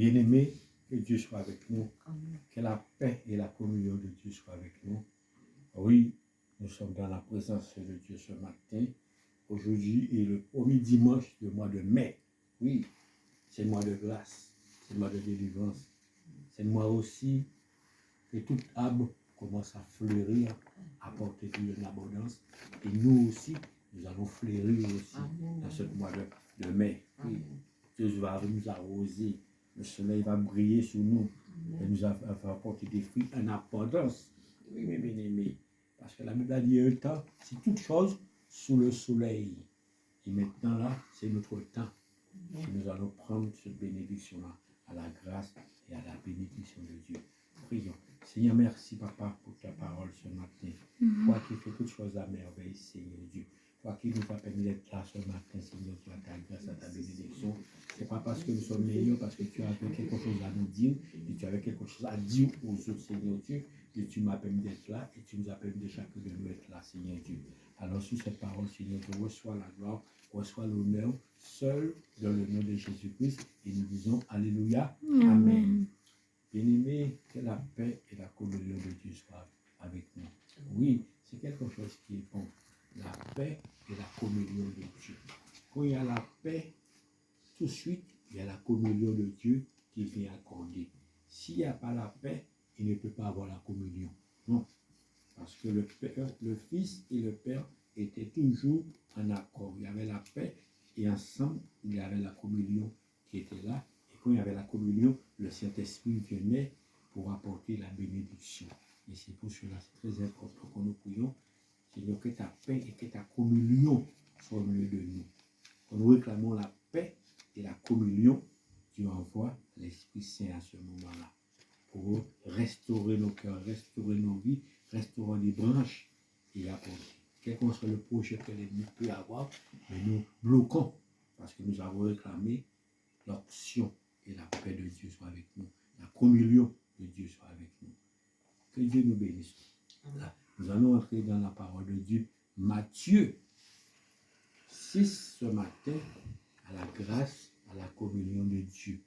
Bien-aimés, que Dieu soit avec nous. Que la paix et la communion de Dieu soient avec nous. Oui, nous sommes dans la présence de Dieu ce matin. Aujourd'hui est le premier dimanche du mois de mai. Oui, c'est le mois de grâce, c'est le mois de délivrance. C'est le mois aussi que toute arbre commence à fleurir, à porter de l'abondance. Et nous aussi, nous allons fleurir aussi dans ce mois de mai. Oui. Dieu va nous arroser, le soleil va briller sur nous et nous va apporter des fruits en abondance. Oui, mes bien-aimés. Parce que la Bible a dit un temps, c'est toute chose sous le soleil. Et maintenant là, c'est notre temps. Et nous allons prendre cette bénédiction-là à la grâce et à la bénédiction de Dieu. Prions. Seigneur, merci, Papa, pour ta parole ce matin. Toi qui fais toutes choses à merveille, Seigneur Dieu. Toi qui nous as permis d'être là ce matin, Seigneur, tu as ta grâce, à ta bénédiction. Ce n'est pas parce que nous sommes meilleurs, parce que tu avais quelque chose à nous dire, et tu avais quelque chose à dire aux autres, Seigneur Dieu, que tu m'as permis d'être là, et tu nous as permis de chacun de nous être là, Seigneur Dieu. Alors, sous cette parole, Seigneur, je reçois la gloire, reçois l'honneur, seul dans le nom de Jésus-Christ, et nous disons Alléluia, Amen. Bien-aimés, que la paix et la communion de Dieu soient avec nous. Oui, c'est quelque chose qui est bon. La paix et la communion de Dieu. Quand il y a la paix, tout de suite, il y a la communion de Dieu qui vient accorder. S'il n'y a pas la paix, il ne peut pas avoir la communion. Non. Parce que le Père, le Fils et le Père étaient toujours en accord. Il y avait la paix et ensemble, il y avait la communion qui était là. Et quand il y avait la communion, le Saint-Esprit venait pour apporter la bénédiction. Et c'est pour cela, c'est très important que nous prions. Seigneur, que ta paix et que ta communion soient au milieu de nous. Quand nous réclamons la paix et la communion, Dieu envoie l'Esprit Saint à ce moment-là pour restaurer nos cœurs, restaurer nos vies, restaurer les branches et apporter. Quel que soit le projet que l'ennemi peut avoir, mais nous bloquons parce que nous avons réclamé l'option et la paix de Dieu soit avec nous, la communion de Dieu soit avec nous. Que Dieu nous bénisse. Là, nous allons entrer dans la parole de Dieu. Matthieu 6 ce matin, à la grâce, à la communion de Dieu.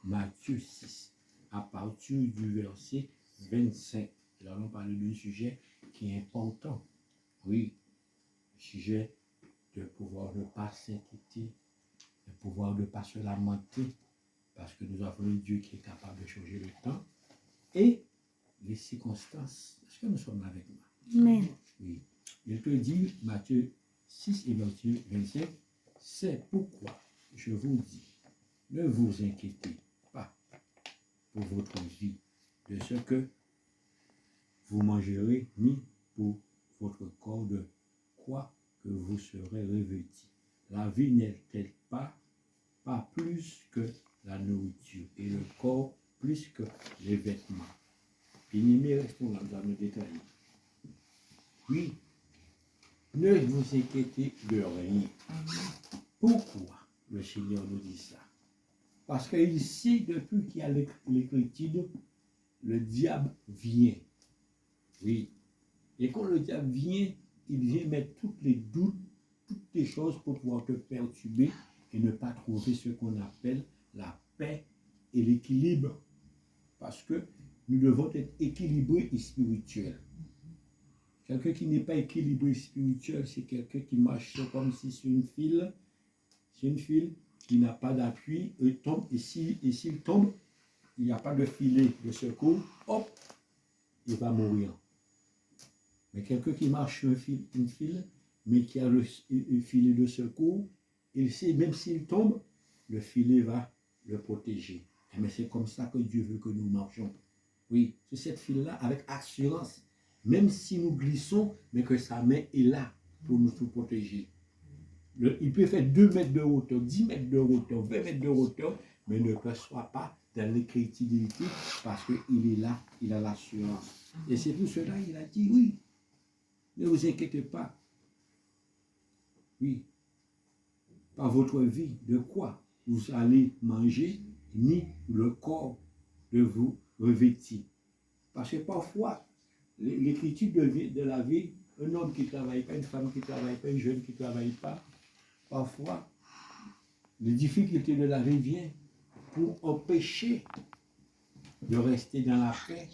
Matthieu 6, à partir du verset 25. Nous allons parler d'un sujet qui est important. Oui, le sujet de pouvoir ne pas s'inquiéter, de pouvoir ne pas se lamenter, parce que nous avons un Dieu qui est capable de changer le temps et les circonstances. Est-ce que nous sommes avec moi? Amen. Oui. Il te dit, Matthieu 6 et Matthieu 25, c'est pourquoi je vous dis, ne vous inquiétez pas pour votre vie, de ce que vous mangerez, ni pour votre corps de quoi que vous serez revêtis. La vie n'est-elle pas plus que la nourriture, et le corps plus que les vêtements. Bien-aimés, restons là, nous allons détailler. Oui, ne vous inquiétez de rien. Pourquoi le Seigneur nous dit ça? Parce que ici, depuis qu'il y a l'écriture, le diable vient. Oui. Et quand le diable vient, il vient mettre tous les doutes, toutes les choses pour pouvoir te perturber et ne pas trouver ce qu'on appelle la paix et l'équilibre. Parce que nous devons être équilibrés et spirituels. Quelqu'un qui n'est pas équilibré spirituel, c'est quelqu'un qui marche comme si c'est une file. C'est une file qui n'a pas d'appui, il tombe, et s'il tombe, il n'y a pas de filet de secours, hop, il va mourir. Mais quelqu'un qui marche sur une file, mais qui a le filet de secours, il sait, même s'il tombe, le filet va le protéger. Mais c'est comme ça que Dieu veut que nous marchions. Oui, c'est cette file-là, avec assurance, même si nous glissons, mais que sa main est là pour nous protéger. Il peut faire 2 mètres de hauteur, 10 mètres de hauteur, 20 mètres de hauteur, mais ne soit pas dans l'incrédulité parce qu'il est là, il a l'assurance. Et c'est pour cela qu'il a dit oui, ne vous inquiétez pas. Oui, par votre vie, de quoi vous allez manger, ni le corps de vous revêtir. Parce que parfois, l'écriture de la vie, un homme qui ne travaille pas, une femme qui ne travaille pas, un jeune qui ne travaille pas, parfois, les difficultés de la vie viennent. pour empêcher de rester dans la paix.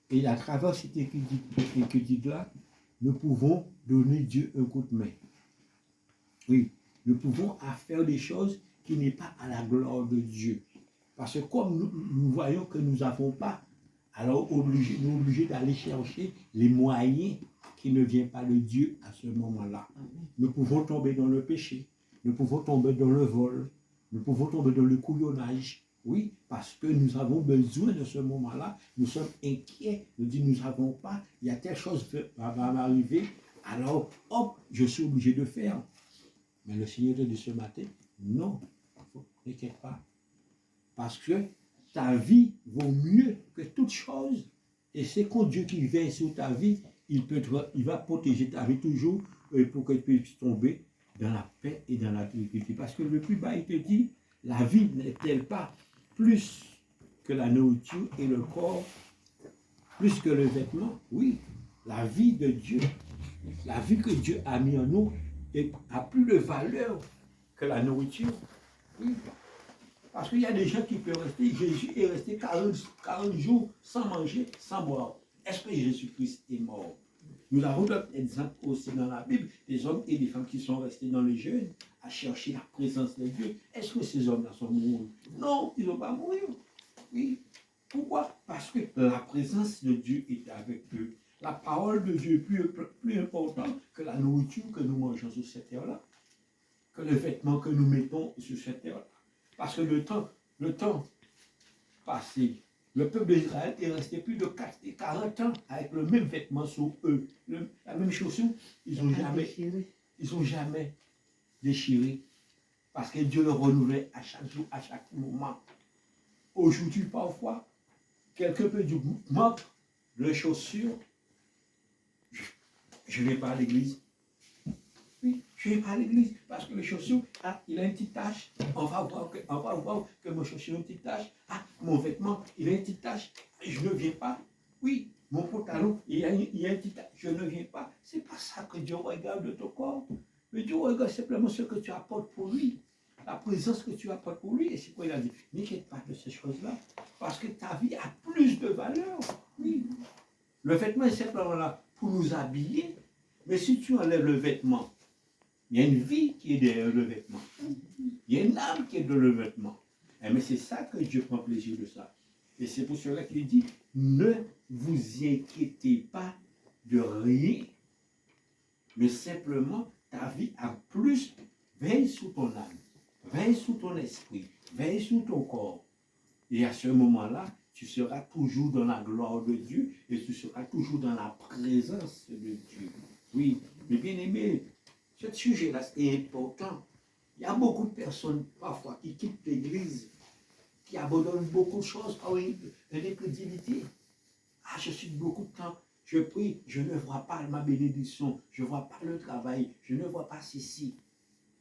Et à travers cette étude-là, nous pouvons donner Dieu un coup de main. Oui, nous pouvons faire des choses qui n'est pas à la gloire de Dieu. Parce que comme nous voyons que nous n'avons pas, alors nous sommes obligés d'aller chercher les moyens qui ne viennent pas de Dieu à ce moment-là. Nous pouvons tomber dans le péché, nous pouvons tomber dans le vol, nous pouvons tomber dans le couillonnage. Oui, parce que nous avons besoin de ce moment-là, nous sommes inquiets, nous disons nous n'avons pas, il y a telle chose qui va m'arriver, alors hop, je suis obligé de faire. Mais le Seigneur te dit ce matin, non, n'inquiète pas. Parce que ta vie vaut mieux que toute chose. Et c'est quand Dieu qui veille sur ta vie, il va protéger ta vie toujours pour que tu puisses tomber dans la paix et dans la tranquillité. Parce que le plus bas, il te dit, la vie n'est-elle pas plus que la nourriture et le corps, plus que le vêtement? Oui, la vie de Dieu, la vie que Dieu a mis en nous, a plus de valeur que la nourriture. Oui. Parce qu'il y a des gens qui peuvent rester, Jésus est resté 40 jours sans manger, sans boire. Est-ce que Jésus-Christ est mort? Nous avons d'autres exemples aussi dans la Bible, des hommes et des femmes qui sont restés dans le jeûne à chercher la présence de Dieu. Est-ce que ces hommes-là sont morts? Non, ils n'ont pas mouru. Oui. Pourquoi? Parce que la présence de Dieu est avec eux. La parole de Dieu est plus importante que la nourriture que nous mangeons sur cette terre-là, que le vêtement que nous mettons sur cette terre-là. Parce que le temps passé, le peuple d'Israël est resté plus de 40 ans avec le même vêtement sur eux, la même chaussure. Ils n'ont jamais déchiré. Parce que Dieu le renouvelait à chaque jour, à chaque moment. Aujourd'hui, parfois, quelqu'un peut dire, manque de chaussures, je ne vais pas à l'église. Oui, je ne vais pas à l'église parce que les chaussures, il a une petite tache. On va voir que mon chaussure a une petite tache. Mon vêtement, il a une petite tache. Je ne viens pas. Oui, mon pantalon, il a une petite tache. Je ne viens pas. Ce n'est pas ça que Dieu regarde de ton corps. Mais Dieu regarde simplement ce que tu apportes pour lui. La présence que tu apportes pour lui. Et c'est pourquoi il a dit, n'inquiète pas de ces choses-là. Parce que ta vie a plus de valeur. Oui. Le vêtement est simplement là pour nous habiller. Mais si tu enlèves le vêtement, il y a une vie qui est derrière le vêtement. Il y a une âme qui est dans le vêtement. Mais c'est ça que Dieu prend plaisir de ça. Et c'est pour cela qu'il dit, ne vous inquiétez pas de rien, mais simplement ta vie a plus. Veille sur ton âme, veille sur ton esprit, veille sur ton corps. Et à ce moment-là, tu seras toujours dans la gloire de Dieu et tu seras toujours dans la présence de Dieu. Oui, mais bien aimé, ce sujet-là, c'est important. Il y a beaucoup de personnes, parfois, qui quittent l'église, qui abandonnent beaucoup de choses par une incrédulité. Je suis beaucoup de temps, je prie, je ne vois pas ma bénédiction, je ne vois pas le travail, je ne vois pas ceci.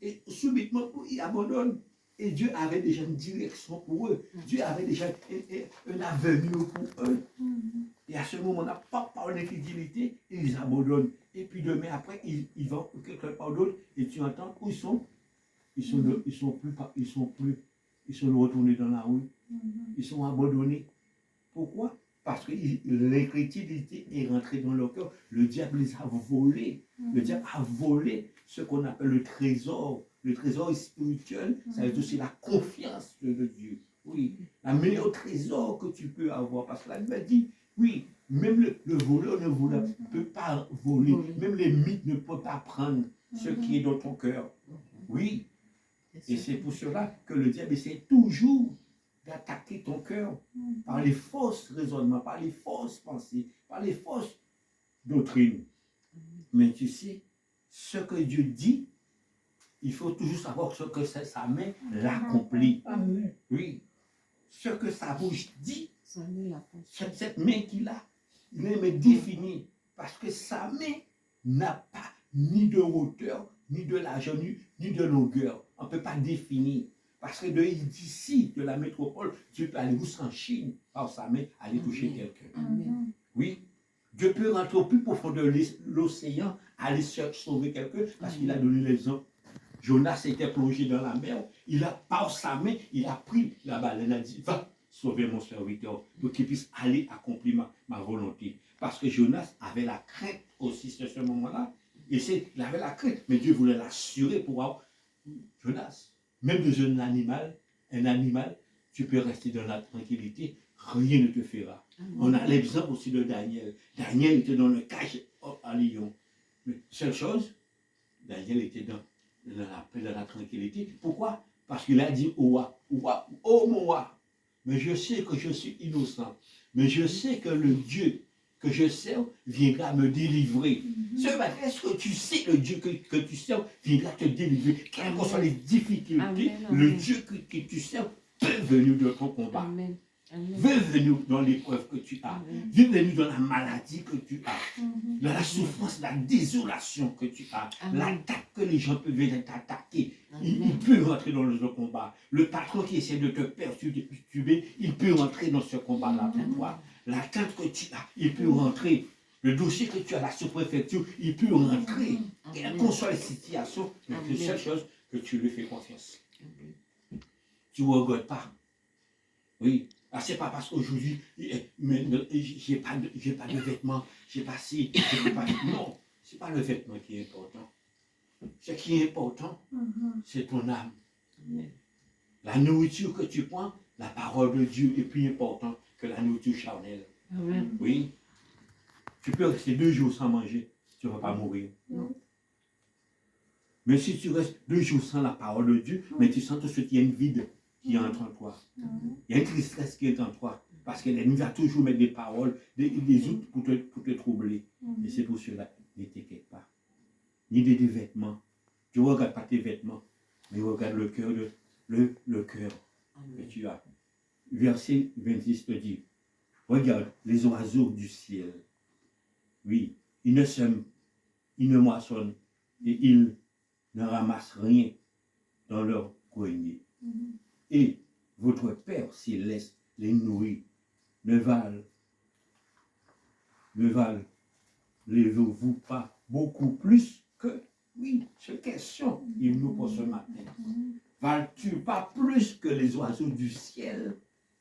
Et subitement, ils abandonnent. Et Dieu avait déjà une direction pour eux. Dieu avait déjà un avenir pour eux. Et à ce moment-là, pas par l'infidélité, ils abandonnent. Et puis demain après, ils vont quelque part d'autre. Et tu entends où ils sont. Ils sont retournés dans la rue. Ils sont abandonnés. Pourquoi? Parce que l'incrédulité est rentrée dans leur cœur. Le diable les a volés. Le diable a volé ce qu'on appelle le trésor. Le trésor spirituel, ça veut dire aussi la confiance de Dieu. Oui, la meilleure trésor que tu peux avoir. Parce que la Bible dit, oui, même le voleur ne peut pas voler. Même les mythes ne peuvent pas prendre ce qui est dans ton cœur. Oui. Et c'est pour cela que le diable essaie toujours d'attaquer ton cœur par les fausses raisonnements, par les fausses pensées, par les fausses doctrines. Mais tu sais, ce que Dieu dit, il faut toujours savoir ce que sa main l'accomplit. Oui. Ce que sa bouche dit, cette main qu'il a, il est défini. Parce que sa main n'a pas ni de hauteur, ni de largeur, ni de longueur. On ne peut pas définir. Parce que d'ici, de la métropole, Dieu peut aller jusqu'en Chine par sa main, aller toucher quelqu'un. Oui. Dieu peut rentrer au plus profond de l'océan, aller sauver quelqu'un, parce qu'il a donné l'exemple Jonas était plongé dans la mer, il a, par sa main, il a pris la baleine, a dit, va sauver mon serviteur, pour qu'il puisse aller accomplir ma volonté. Parce que Jonas avait la crainte aussi à ce moment-là. Il avait la crainte, mais Dieu voulait l'assurer pour avoir Jonas. Même dans un animal, tu peux rester dans la tranquillité, rien ne te fera. On a l'exemple aussi de Daniel. Daniel était dans le cage à lion. Mais seule chose, Daniel était dans la paix, dans la tranquillité. Pourquoi? Parce qu'il a dit au roi, oh mon roi, mais je sais que je suis innocent, mais je sais que le Dieu que je sers viendra me délivrer. Ce matin, est-ce que tu sais le Dieu que tu sers viendra te délivrer? Quelles que soient les difficultés, le Dieu que tu sers peut venir de ton combat. Amen. Veux venir dans l'épreuve que tu as. Veux venir dans la maladie que tu as. Dans la souffrance, la désolation que tu as. L'attaque que les gens peuvent t'attaquer. Il peut rentrer dans le combat. Le patron qui essaie de te perturber, il peut rentrer dans ce combat-là pour toi. L'attente que tu as, il peut rentrer. Le dossier que tu as, la sous-préfecture, il peut rentrer. Quelle que soit la situation, c'est la seule chose que tu lui fais confiance. Tu ne regrettes pas. Oui. Ah, c'est pas parce qu'aujourd'hui, j'ai pas de vêtements, j'ai pas ci, j'ai pas... Non, c'est pas le vêtement qui est important. Ce qui est important, c'est ton âme. La nourriture que tu prends, la parole de Dieu est plus importante que la nourriture charnelle. Oui. Tu peux rester 2 jours sans manger, tu ne vas pas mourir. Mais si tu restes 2 jours sans la parole de Dieu, mais tu sens tout de suite qu'il y a une vide qui entre en toi. Il y a une tristesse qui est en toi. Parce que l'ennemi va toujours mettre des paroles, des outils pour te troubler. Et c'est pour cela, ne t'inquiète pas. Ni des vêtements. Tu ne regardes pas tes vêtements, mais regarde le cœur, le cœur que tu as. Verset 26 te dit, regarde les oiseaux du ciel. Oui, ils ne sèment, ils ne moissonnent et ils ne ramassent rien dans leur grenier. Et votre Père céleste les nourrit. Ne valez-vous pas beaucoup plus que, oui, c'est question, il nous pose ce matin. Vales-tu pas plus que les oiseaux du ciel?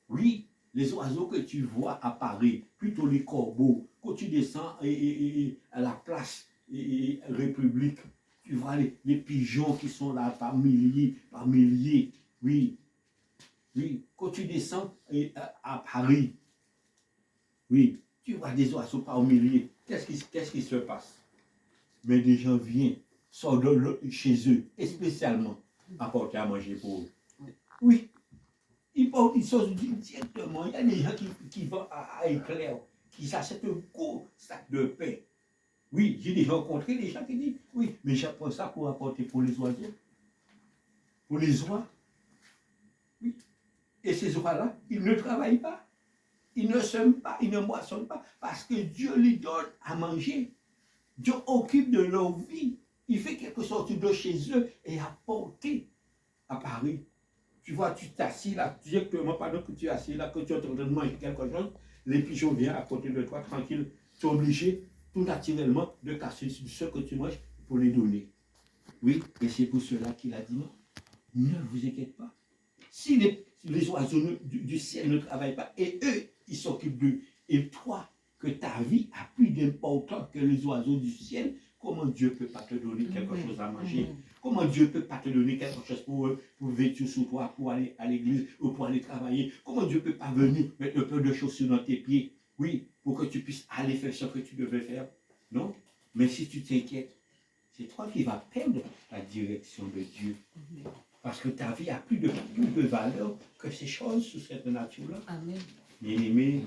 Oui, les oiseaux que tu vois à Paris, plutôt les corbeaux, quand tu descends à la place République, tu vois les pigeons qui sont là par milliers, oui. Oui, quand tu descends à Paris, oui, tu vois des oiseaux par milliers. Qu'est-ce qui se passe? Mais des gens viennent, sortent chez eux, et spécialement apporter à manger pour eux. Oui, ils sortent directement. Il y a des gens qui vont à Éclair, qui s'achètent un gros sac de pain. Oui, j'ai déjà rencontré des gens qui disent, oui, mais j'apprends ça pour apporter pour les oiseaux. Pour les oies. Oui. Et ces oies-là, ils ne travaillent pas. Ils ne sèment pas, ils ne moissonnent pas, parce que Dieu lui donne à manger. Dieu occupe de leur vie. Il fait quelque chose de chez eux et apporter à Paris. Tu vois, tu t'assis là, directement pendant que tu es assis là, que tu es en train de manger quelque chose, les pigeons viennent à côté de toi, tranquille. Tu es obligé, tout naturellement, de casser ce que tu manges pour les donner. Oui, et c'est pour cela qu'il a dit non. Ne vous inquiétez pas. Si les oiseaux du ciel ne travaillent pas, et eux, ils s'occupent d'eux, et toi, que ta vie a plus d'importance que les oiseaux du ciel, comment Dieu ne peut pas te donner quelque chose à manger? Comment Dieu ne peut pas te donner quelque chose pour vêtir sous toi, pour aller à l'église ou pour aller travailler? Comment Dieu ne peut pas venir mettre un peu de chaussures dans tes pieds? Oui, pour que tu puisses aller faire ce que tu devais faire. Non? Mais si tu t'inquiètes, c'est toi qui vas perdre la direction de Dieu. Parce que ta vie a plus de valeur que ces choses sous cette nature-là. Bien-aimés,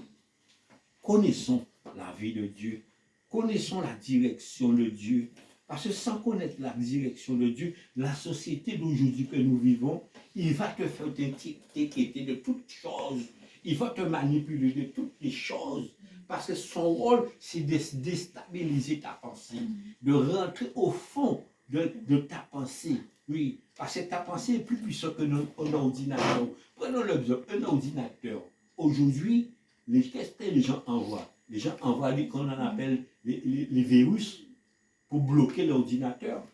connaissons la vie de Dieu. Connaissons la direction de Dieu. Parce que sans connaître la direction de Dieu, la société d'aujourd'hui que nous vivons, il va te faire t'inquiéter de toutes choses. Il va te manipuler de toutes les choses. Parce que son rôle, c'est de déstabiliser ta pensée. De rentrer au fond de ta pensée. Oui, parce que ta pensée est plus puissante qu'un ordinateur. Prenons l'exemple, un ordinateur. Aujourd'hui, qu'est-ce que les gens envoient? Les gens envoient ce qu'on appelle les virus pour bloquer l'ordinateur.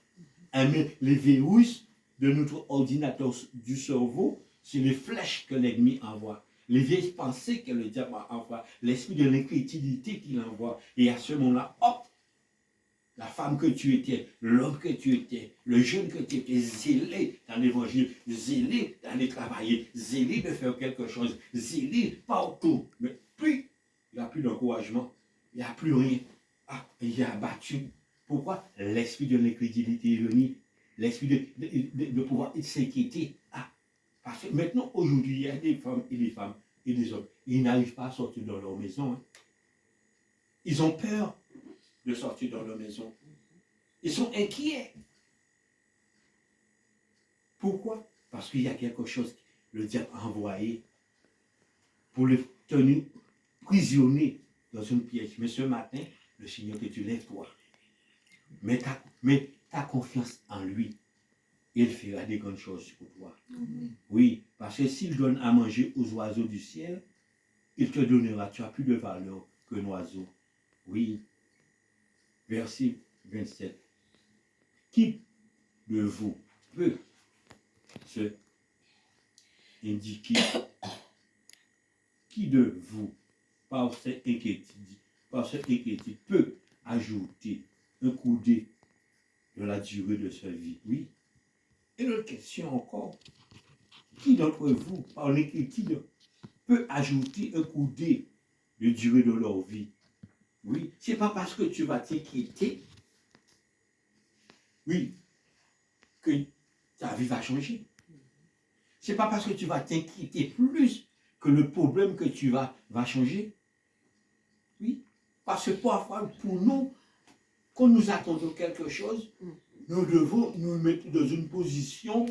Mais les virus de notre ordinateur du cerveau, c'est les flèches que l'ennemi envoie. Les vieilles pensées que le diable envoie, l'esprit de l'incrédulité qu'il envoie. Et à ce moment-là, hop, la femme que tu étais, l'homme que tu étais, le jeune que tu étais, zélé dans l'évangile, zélé d'aller travailler, zélé de faire quelque chose, zélé partout. Mais puis, il n'y a plus d'encouragement, il n'y a plus rien. Ah, il est abattu. Pourquoi? L'esprit de l'incrédulité est venu, l'esprit de pouvoir s'inquiéter. Ah, parce que maintenant, aujourd'hui, il y a des femmes et des hommes, ils n'arrivent pas à sortir de leur maison. Hein. Ils ont peur de sortir dans leur maison. Ils sont inquiets. Pourquoi? Parce qu'il y a quelque chose que le diable a envoyé pour les tenir prisonniers dans une piège. Mais ce matin, le Seigneur te dit, lève-toi. Mets ta confiance en lui. Il fera des grandes choses pour toi. Oui, parce que s'il donne à manger aux oiseaux du ciel, il te donnera, tu as plus de valeur qu'un oiseau. Oui. Verset 27. Qui de vous peut se indiquer, qui de vous, par cette inquiétude, peut ajouter un coudé de la durée de sa vie? Oui. Et l'autre question encore, qui d'entre vous, par l'inquiétude, peut ajouter un coudé de durée de leur vie? Oui, c'est pas parce que tu vas t'inquiéter, oui, que ta vie va changer. C'est pas parce que tu vas t'inquiéter plus que le problème que tu va changer. Oui, parce que parfois, pour nous, quand nous attendons quelque chose, nous devons nous mettre dans une position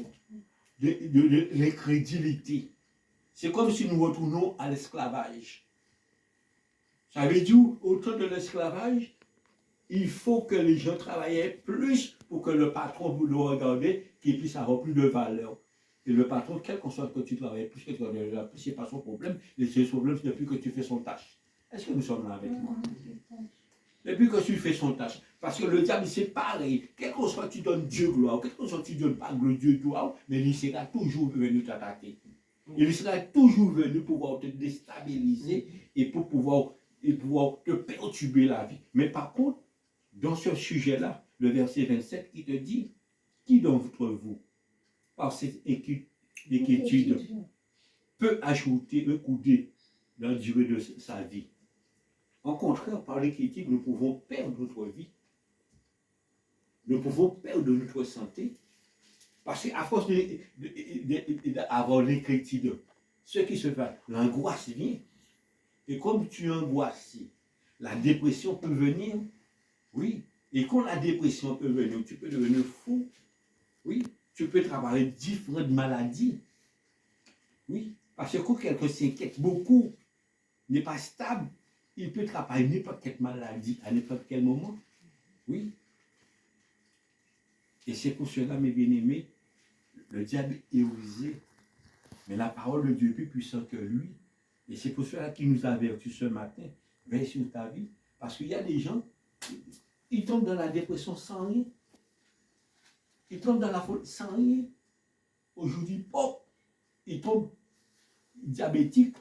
de l'incrédulité. C'est comme si nous retournons à l'esclavage. Ça veut dire, au temps de l'esclavage, il faut que les gens travaillaient plus pour que le patron vous le regarde, qu'il puisse avoir plus de valeur. Et le patron, quel qu'on soit que tu travailles plus, que tu travailles plus, ce n'est pas son problème. Le problème, c'est depuis que tu fais son tâche. Est-ce que nous sommes là avec moi? Depuis que tu fais son tâche. Parce que le diable, c'est pareil. Quel qu'on soit, tu donnes Dieu gloire. Quel qu'on soit, tu ne donnes pas Dieu gloire, mais il sera toujours venu t'attaquer. Il sera toujours venu pouvoir te déstabiliser et pour pouvoir te perturber la vie. Mais par contre, dans ce sujet-là, le verset 27 qui te dit, qui d'entre vous, par cette inquiétude, peut ajouter un coudé dans la durée de sa vie? Au contraire, par l'inquiétude, nous pouvons perdre notre vie. Nous pouvons perdre notre santé. Parce qu'à force d'avoir l'inquiétude, ce qui se fait, l'angoisse vient. Et comme tu angoisses, la dépression peut venir. Oui. Et quand la dépression peut venir, tu peux devenir fou. Oui. Tu peux travailler différentes maladies. Oui. Parce que quand quelqu'un s'inquiète beaucoup, n'est pas stable, il peut travailler n'importe quelle maladie à n'importe quel moment. Oui. Et c'est pour cela, mes bien-aimés, le diable est rusé. Mais la parole de Dieu est plus puissante que lui. Et c'est pour cela qu'il nous avertit ce matin. Veille sur ta vie. Parce qu'il y a des gens, ils tombent dans la dépression sans rien. Ils tombent dans la faute sans rien. Aujourd'hui, pop, ils tombent diabétiques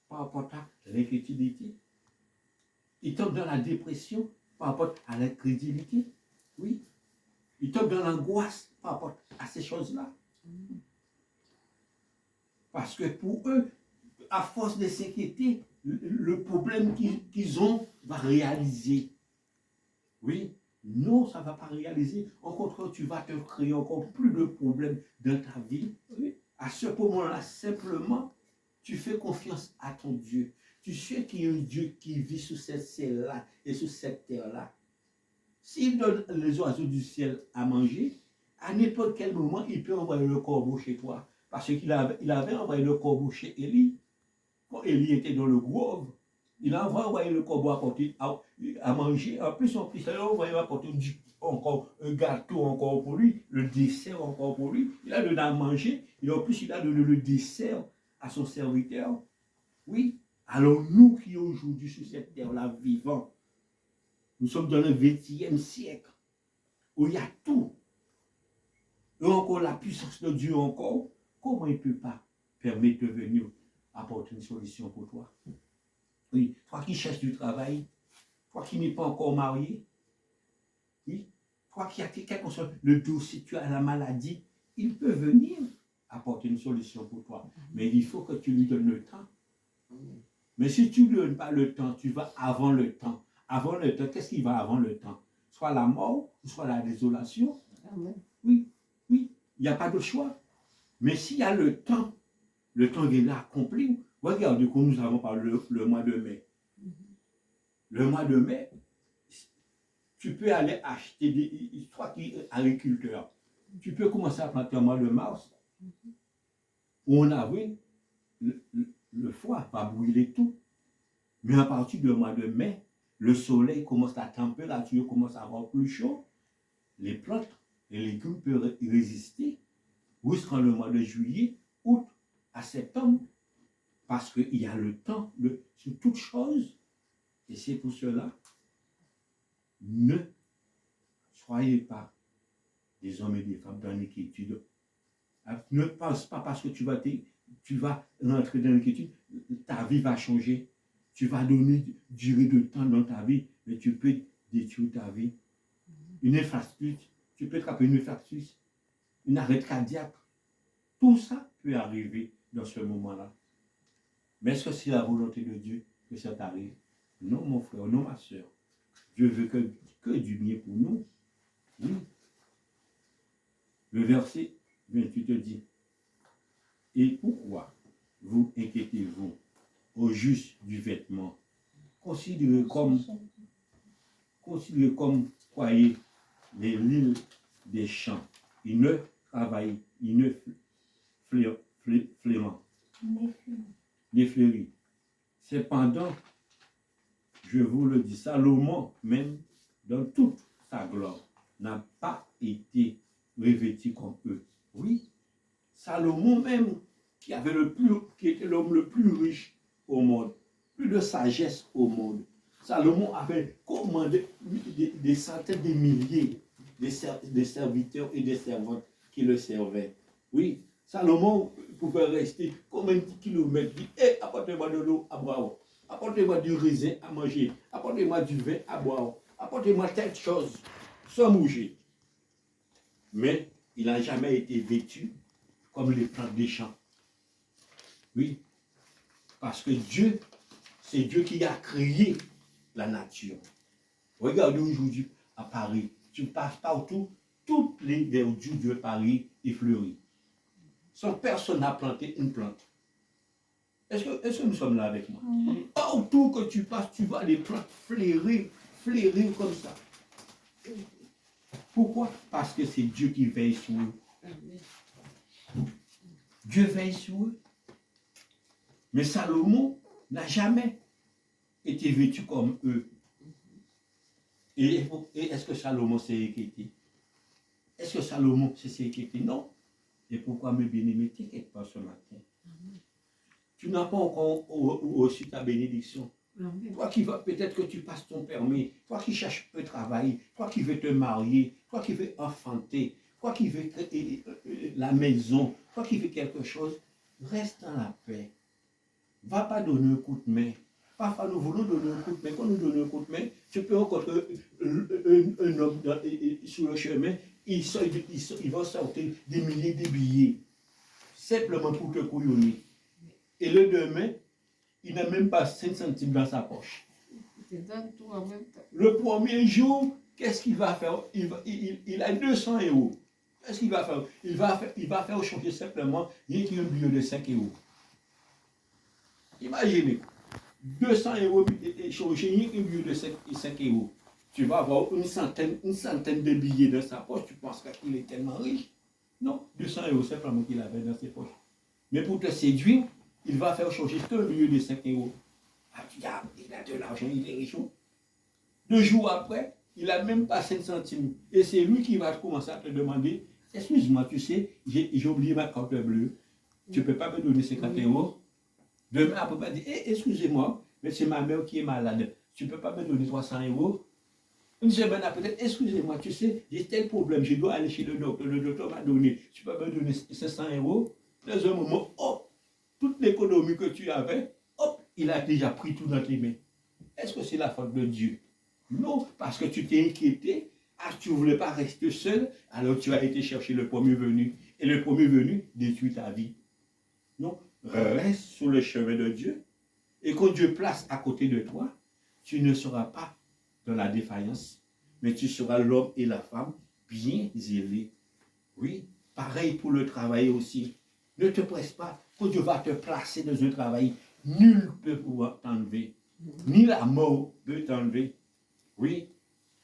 par rapport à l'incrédulité. Ils tombent dans la dépression par rapport à l'incrédulité. Oui. Ils tombent dans l'angoisse par rapport à ces choses-là. Parce que pour eux, à force de s'inquiéter, le problème qu'ils ont va réaliser. Oui, non, ça ne va pas réaliser. Au contraire, tu vas te créer encore plus de problèmes dans ta vie. Oui. À ce moment-là, simplement, tu fais confiance à ton Dieu. Tu sais qu'il y a un Dieu qui vit sous cette ciel-là et sous cette terre-là. S'il donne les oiseaux du ciel à manger, à n'importe quel moment, il peut envoyer le corbeau chez toi. Parce qu'il avait envoyé le corbeau chez Élie. Quand Élie était dans le grove, il a envoyé le corbeau à manger. En plus, il a envoyé apporter encore un gâteau encore pour lui, le dessert encore pour lui. Il a donné à manger. Et en plus, il a donné le dessert à son serviteur. Oui. Alors nous qui aujourd'hui sur cette terre-là vivants, nous sommes dans le XXe siècle, où il y a tout. Et encore la puissance de Dieu encore, comment il ne peut pas permettre de venir apporter une solution pour toi? Oui, toi qui cherches du travail, toi qui n'es pas encore marié, oui, toi qui as quelque chose, le dossier, tu as la maladie, il peut venir apporter une solution pour toi. Mais il faut que tu lui donnes le temps. Mais si tu ne lui donnes pas le temps, tu vas avant le temps. Avant le temps, qu'est-ce qui va avant le temps? Soit la mort, soit la désolation. Oui, oui, il n'y a pas de choix. Mais s'il y a le temps vient accomplir. Regardez comme nous avons parlé le mois de mai. Le mois de mai, tu peux aller acheter toi qui es agriculteur, tu peux commencer à planter au mois de mars ou en avril, le foie va brûler tout. Mais à partir du mois de mai, le soleil commence, la température commence à avoir plus chaud, les plantes, les légumes peuvent y résister jusqu'en le mois de juillet, août à septembre, parce qu'il y a le temps sur toute chose. Et c'est pour cela, ne soyez pas des hommes et des femmes dans l'inquiétude. Ne pense pas parce que tu vas rentrer dans l'inquiétude, ta vie va changer. Tu vas donner durée de temps dans ta vie, mais tu peux détruire ta vie. Une infarctus, tu peux attraper une infarctus, une arrêt cardiaque. Tout ça peut arriver dans ce moment-là. Mais est-ce que c'est la volonté de Dieu que ça t'arrive? Non, mon frère, non, ma soeur. Dieu veut que du bien pour nous. Oui. Le verset 28 te dit, et pourquoi vous inquiétez-vous au juste du vêtement? Considérez comme croyez les lignes des champs. Ils ne travaillent, ils ne fleurent, les fleuris. Cependant, je vous le dis, Salomon, même dans toute sa gloire, n'a pas été revêtu comme eux. Oui, Salomon même, qui était l'homme le plus riche au monde, plus de sagesse au monde. Salomon avait commandé des centaines de milliers de serviteurs et de servantes qui le servaient. Oui, Salomon pouvait rester combien de kilomètres, dit, apportez-moi de l'eau à boire, apportez-moi du raisin à manger, apportez-moi du vin à boire, apportez-moi telle chose, sans bouger. Mais il n'a jamais été vêtu comme les plantes des champs. Oui, parce que Dieu, c'est Dieu qui a créé la nature. Regardez aujourd'hui à Paris, tu passes partout, toutes les verdures de Paris effleurées. Sans personne n'a planté une plante. Est-ce que nous sommes là avec moi? Partout que tu passes, tu vois les plantes fleurir comme ça. Pourquoi? Parce que c'est Dieu qui veille sur eux. Dieu veille sur eux. Mais Salomon n'a jamais été vêtu comme eux. Et est-ce que Salomon s'est inquiété? Est-ce que Salomon s'est inquiété? Non. Et pourquoi, mes bien-aimés, t'inquiète pas ce matin? Tu n'as pas encore reçu ta bénédiction. Toi qui vas, peut-être que tu passes ton permis, toi qui cherches un travail, toi qui veux te marier, toi qui veux enfanter, toi qui veux la maison, toi qui veux quelque chose, reste dans la paix. Va pas donner un coup de main. Parfois, nous voulons donner un coup de main. Quand nous donnons un coup de main, tu peux rencontrer un homme sur le chemin, il va sortir des milliers de billets, simplement pour te couillonner. Et le demain, il n'a même pas 5 centimes dans sa poche. Le premier jour, qu'est-ce qu'il va faire? Il a 200 euros. Qu'est-ce qu'il va faire? Il va faire changer simplement, il y a un billet de 5 euros. Imaginez, 200 euros échangés, il y a un billet de 5 euros. Tu vas avoir une centaine de billets dans sa poche, tu penses qu'il est tellement riche? Non, 200 euros simplement qu'il avait dans ses poches. Mais pour te séduire, il va faire changer tout le billet de 5 euros. Ah, il a de l'argent, il est riche. 2 jours après, il n'a même pas 5 centimes. Et c'est lui qui va commencer à te demander, excuse-moi, tu sais, j'ai oublié ma carte bleue. Tu ne peux pas me donner 50 euros? Demain, après, il va dire, excusez-moi, mais c'est ma mère qui est malade. Tu ne peux pas me donner 300 euros? Une semaine après, excusez-moi, tu sais, j'ai tel problème, je dois aller chez le docteur. Le docteur m'a donné, tu peux me donner 500 euros. Dans un moment, hop, toute l'économie que tu avais, hop, il a déjà pris tout dans tes mains. Est-ce que c'est la faute de Dieu? Non, parce que tu t'es inquiété, tu ne voulais pas rester seul, alors tu as été chercher le premier venu. Et le premier venu détruit ta vie. Non, reste sur le chemin de Dieu. Et quand Dieu place à côté de toi, tu ne seras pas dans la défaillance, mais tu seras l'homme et la femme bien élevés. Oui, pareil pour le travail aussi. Ne te presse pas, quand Dieu va te placer dans un travail, nul ne peut pouvoir t'enlever. Ni la mort peut t'enlever. Oui,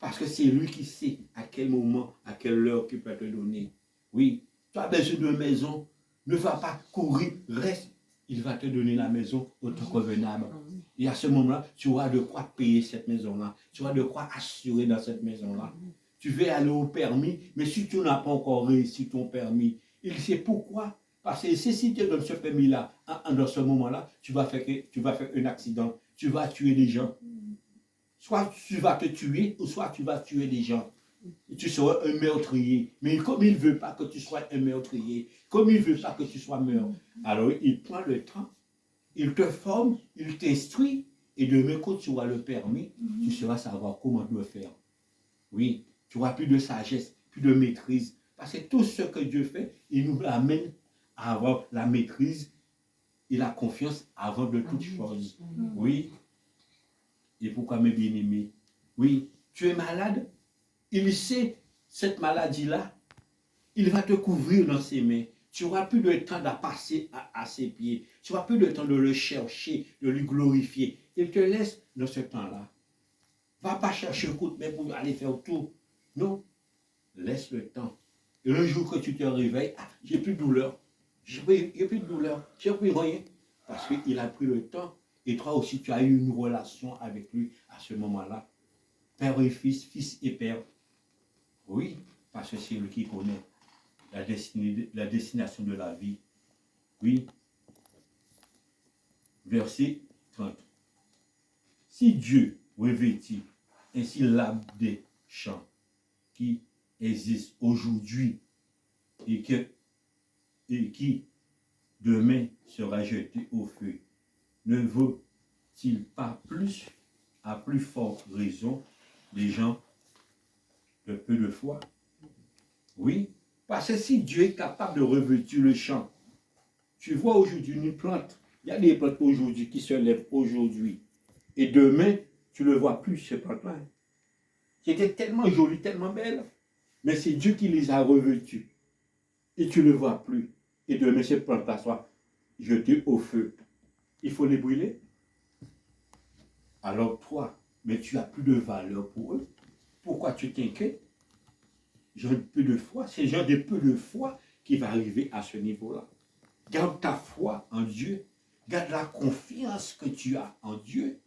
parce que c'est lui qui sait à quel moment, à quelle heure qu'il peut te donner. Oui, tu as besoin d'une maison, ne va pas courir, reste. Il va te donner la maison au temps convenable. Et à ce moment-là, tu auras de quoi payer cette maison-là. Tu auras de quoi assurer dans cette maison-là. Tu vas aller au permis, mais si tu n'as pas encore réussi ton permis, il sait pourquoi. Parce que si tu donnes ce permis-là, dans ce moment-là, tu vas faire un accident. Tu vas tuer des gens. Soit tu vas te tuer, ou soit tu vas tuer des gens. Et tu seras un meurtrier. Mais comme il ne veut pas que tu sois un meurtrier, comme il ne veut pas que tu sois meurtrier, alors il prend le temps, il te forme, il t'instruit, et demain, quand tu auras le permis, tu sauras savoir comment le faire. Oui, tu auras plus de sagesse, plus de maîtrise. Parce que tout ce que Dieu fait, il nous amène à avoir la maîtrise et la confiance avant de toute chose. Oui. Et pourquoi, mes bien-aimés? Oui, tu es malade, il sait cette maladie-là, il va te couvrir dans ses mains. Tu n'auras plus de temps à passer à ses pieds. Tu n'auras plus de temps de le chercher, de lui glorifier. Il te laisse dans ce temps-là. Va pas chercher un coup de main pour aller faire tout. Non, laisse le temps. Et le jour que tu te réveilles, j'ai plus de douleur. J'ai plus de douleur. J'ai plus rien. Parce qu'il a pris le temps. Et toi aussi, tu as eu une relation avec lui à ce moment-là. Père et fils, fils et père. Oui, parce que c'est lui qui connaît la destination de la vie. Oui. Verset 30. Si Dieu revêtit ainsi l'arbre des champs qui existe aujourd'hui et qui demain sera jeté au feu, ne vaut-il pas plus, à plus forte raison, les gens de peu de foi? Oui, parce que si Dieu est capable de revêtir le champ, tu vois aujourd'hui une plante, il y a des plantes aujourd'hui qui se lèvent aujourd'hui, et demain, tu ne le vois plus, ces plantes-là. Qui étaient tellement jolies, tellement belles, mais c'est Dieu qui les a revêtues. Et tu ne le vois plus. Et demain, ces plantes-là soient jetées au feu. Il faut les brûler. Alors toi, mais tu as plus de valeur pour eux. Pourquoi tu t'inquiètes? J'ai peu de foi. C'est genre de peu de foi qui va arriver à ce niveau-là. Garde ta foi en Dieu. Garde la confiance que tu as en Dieu.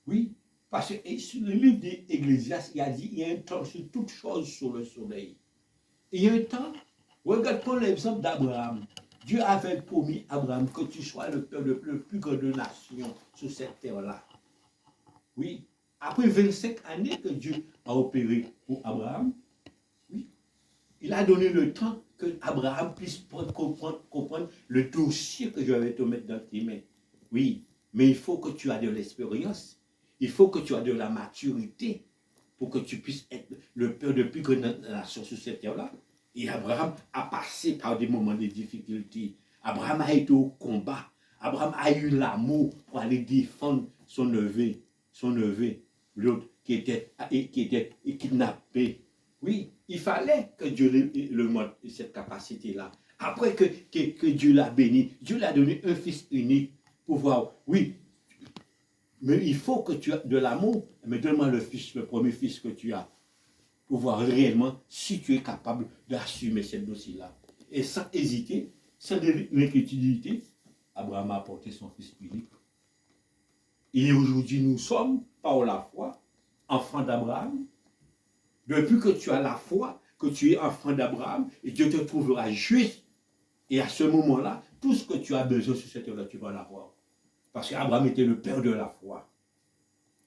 Oui. Parce que sur le livre d'Ecclésiaste, il a dit, il y a un temps sur toute chose sur le soleil. Et il y a un temps, regarde pour l'exemple d'Abraham. Dieu avait promis à Abraham que tu sois le père le plus grand de nations sur cette terre-là. Oui. Après 25 années que Dieu a opéré pour Abraham, oui, il a donné le temps que Abraham puisse comprendre le dossier que je vais te mettre dans tes mains. Oui, mais il faut que tu aies de l'expérience. Il faut que tu aies de la maturité pour que tu puisses être le père de plus grande nation sur cette terre-là. Et Abraham a passé par des moments de difficulté. Abraham a été au combat. Abraham a eu l'amour pour aller défendre son neveu, l'autre qui était kidnappé. Oui, il fallait que Dieu le montre cette capacité-là. Après que Dieu l'a béni, Dieu l'a donné un fils unique pour voir, oui, mais il faut que tu aies de l'amour, mais donne-moi le premier fils que tu as, pour voir réellement si tu es capable d'assumer ce dossier-là. Et sans hésiter, sans l'inquiétude, Abraham a apporté son fils unique. Et aujourd'hui, nous sommes, par la foi, enfants d'Abraham. Depuis que tu as la foi, que tu es enfant d'Abraham, et Dieu te trouvera juste. Et à ce moment-là, tout ce que tu as besoin sur cette terre-là, tu vas l'avoir. Parce qu'Abraham était le père de la foi.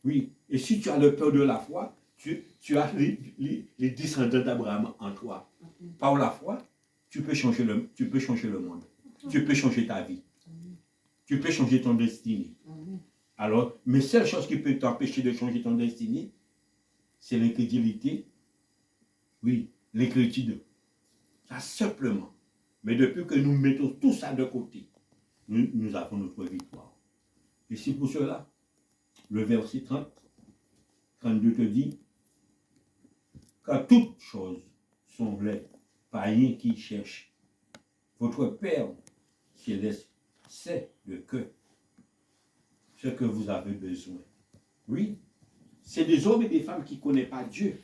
Oui, et si tu as le père de la foi, tu as les descendants d'Abraham en toi. Par la foi, tu peux changer le monde. Tu peux changer ta vie. Tu peux changer ton destinée. Alors, mais seule chose qui peut t'empêcher de changer ton destinée, c'est l'incrédulité. Oui, l'inquiétude. Ça simplement. Mais depuis que nous mettons tout ça de côté, nous avons notre victoire. Et c'est pour cela, le verset 32 te dit, car toutes choses sont les païens qui cherchent. Votre Père céleste sait de que ce que vous avez besoin. Oui, c'est des hommes et des femmes qui ne connaissent pas Dieu,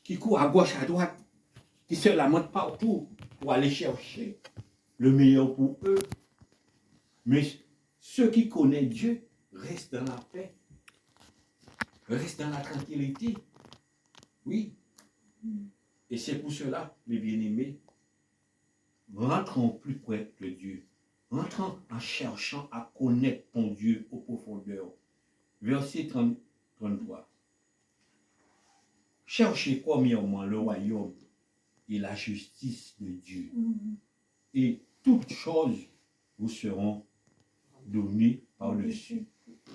qui courent à gauche, à droite, qui se lamentent partout pour aller chercher le meilleur pour eux. Mais ceux qui connaissent Dieu restent dans la paix, restent dans la tranquillité. Oui. Et c'est pour cela, mes bien-aimés, rentrons plus près de Dieu. Rentrons en cherchant à connaître ton Dieu aux profondeurs. Verset 33. Cherchez premièrement le royaume et la justice de Dieu. Et toutes choses vous seront données par-dessus.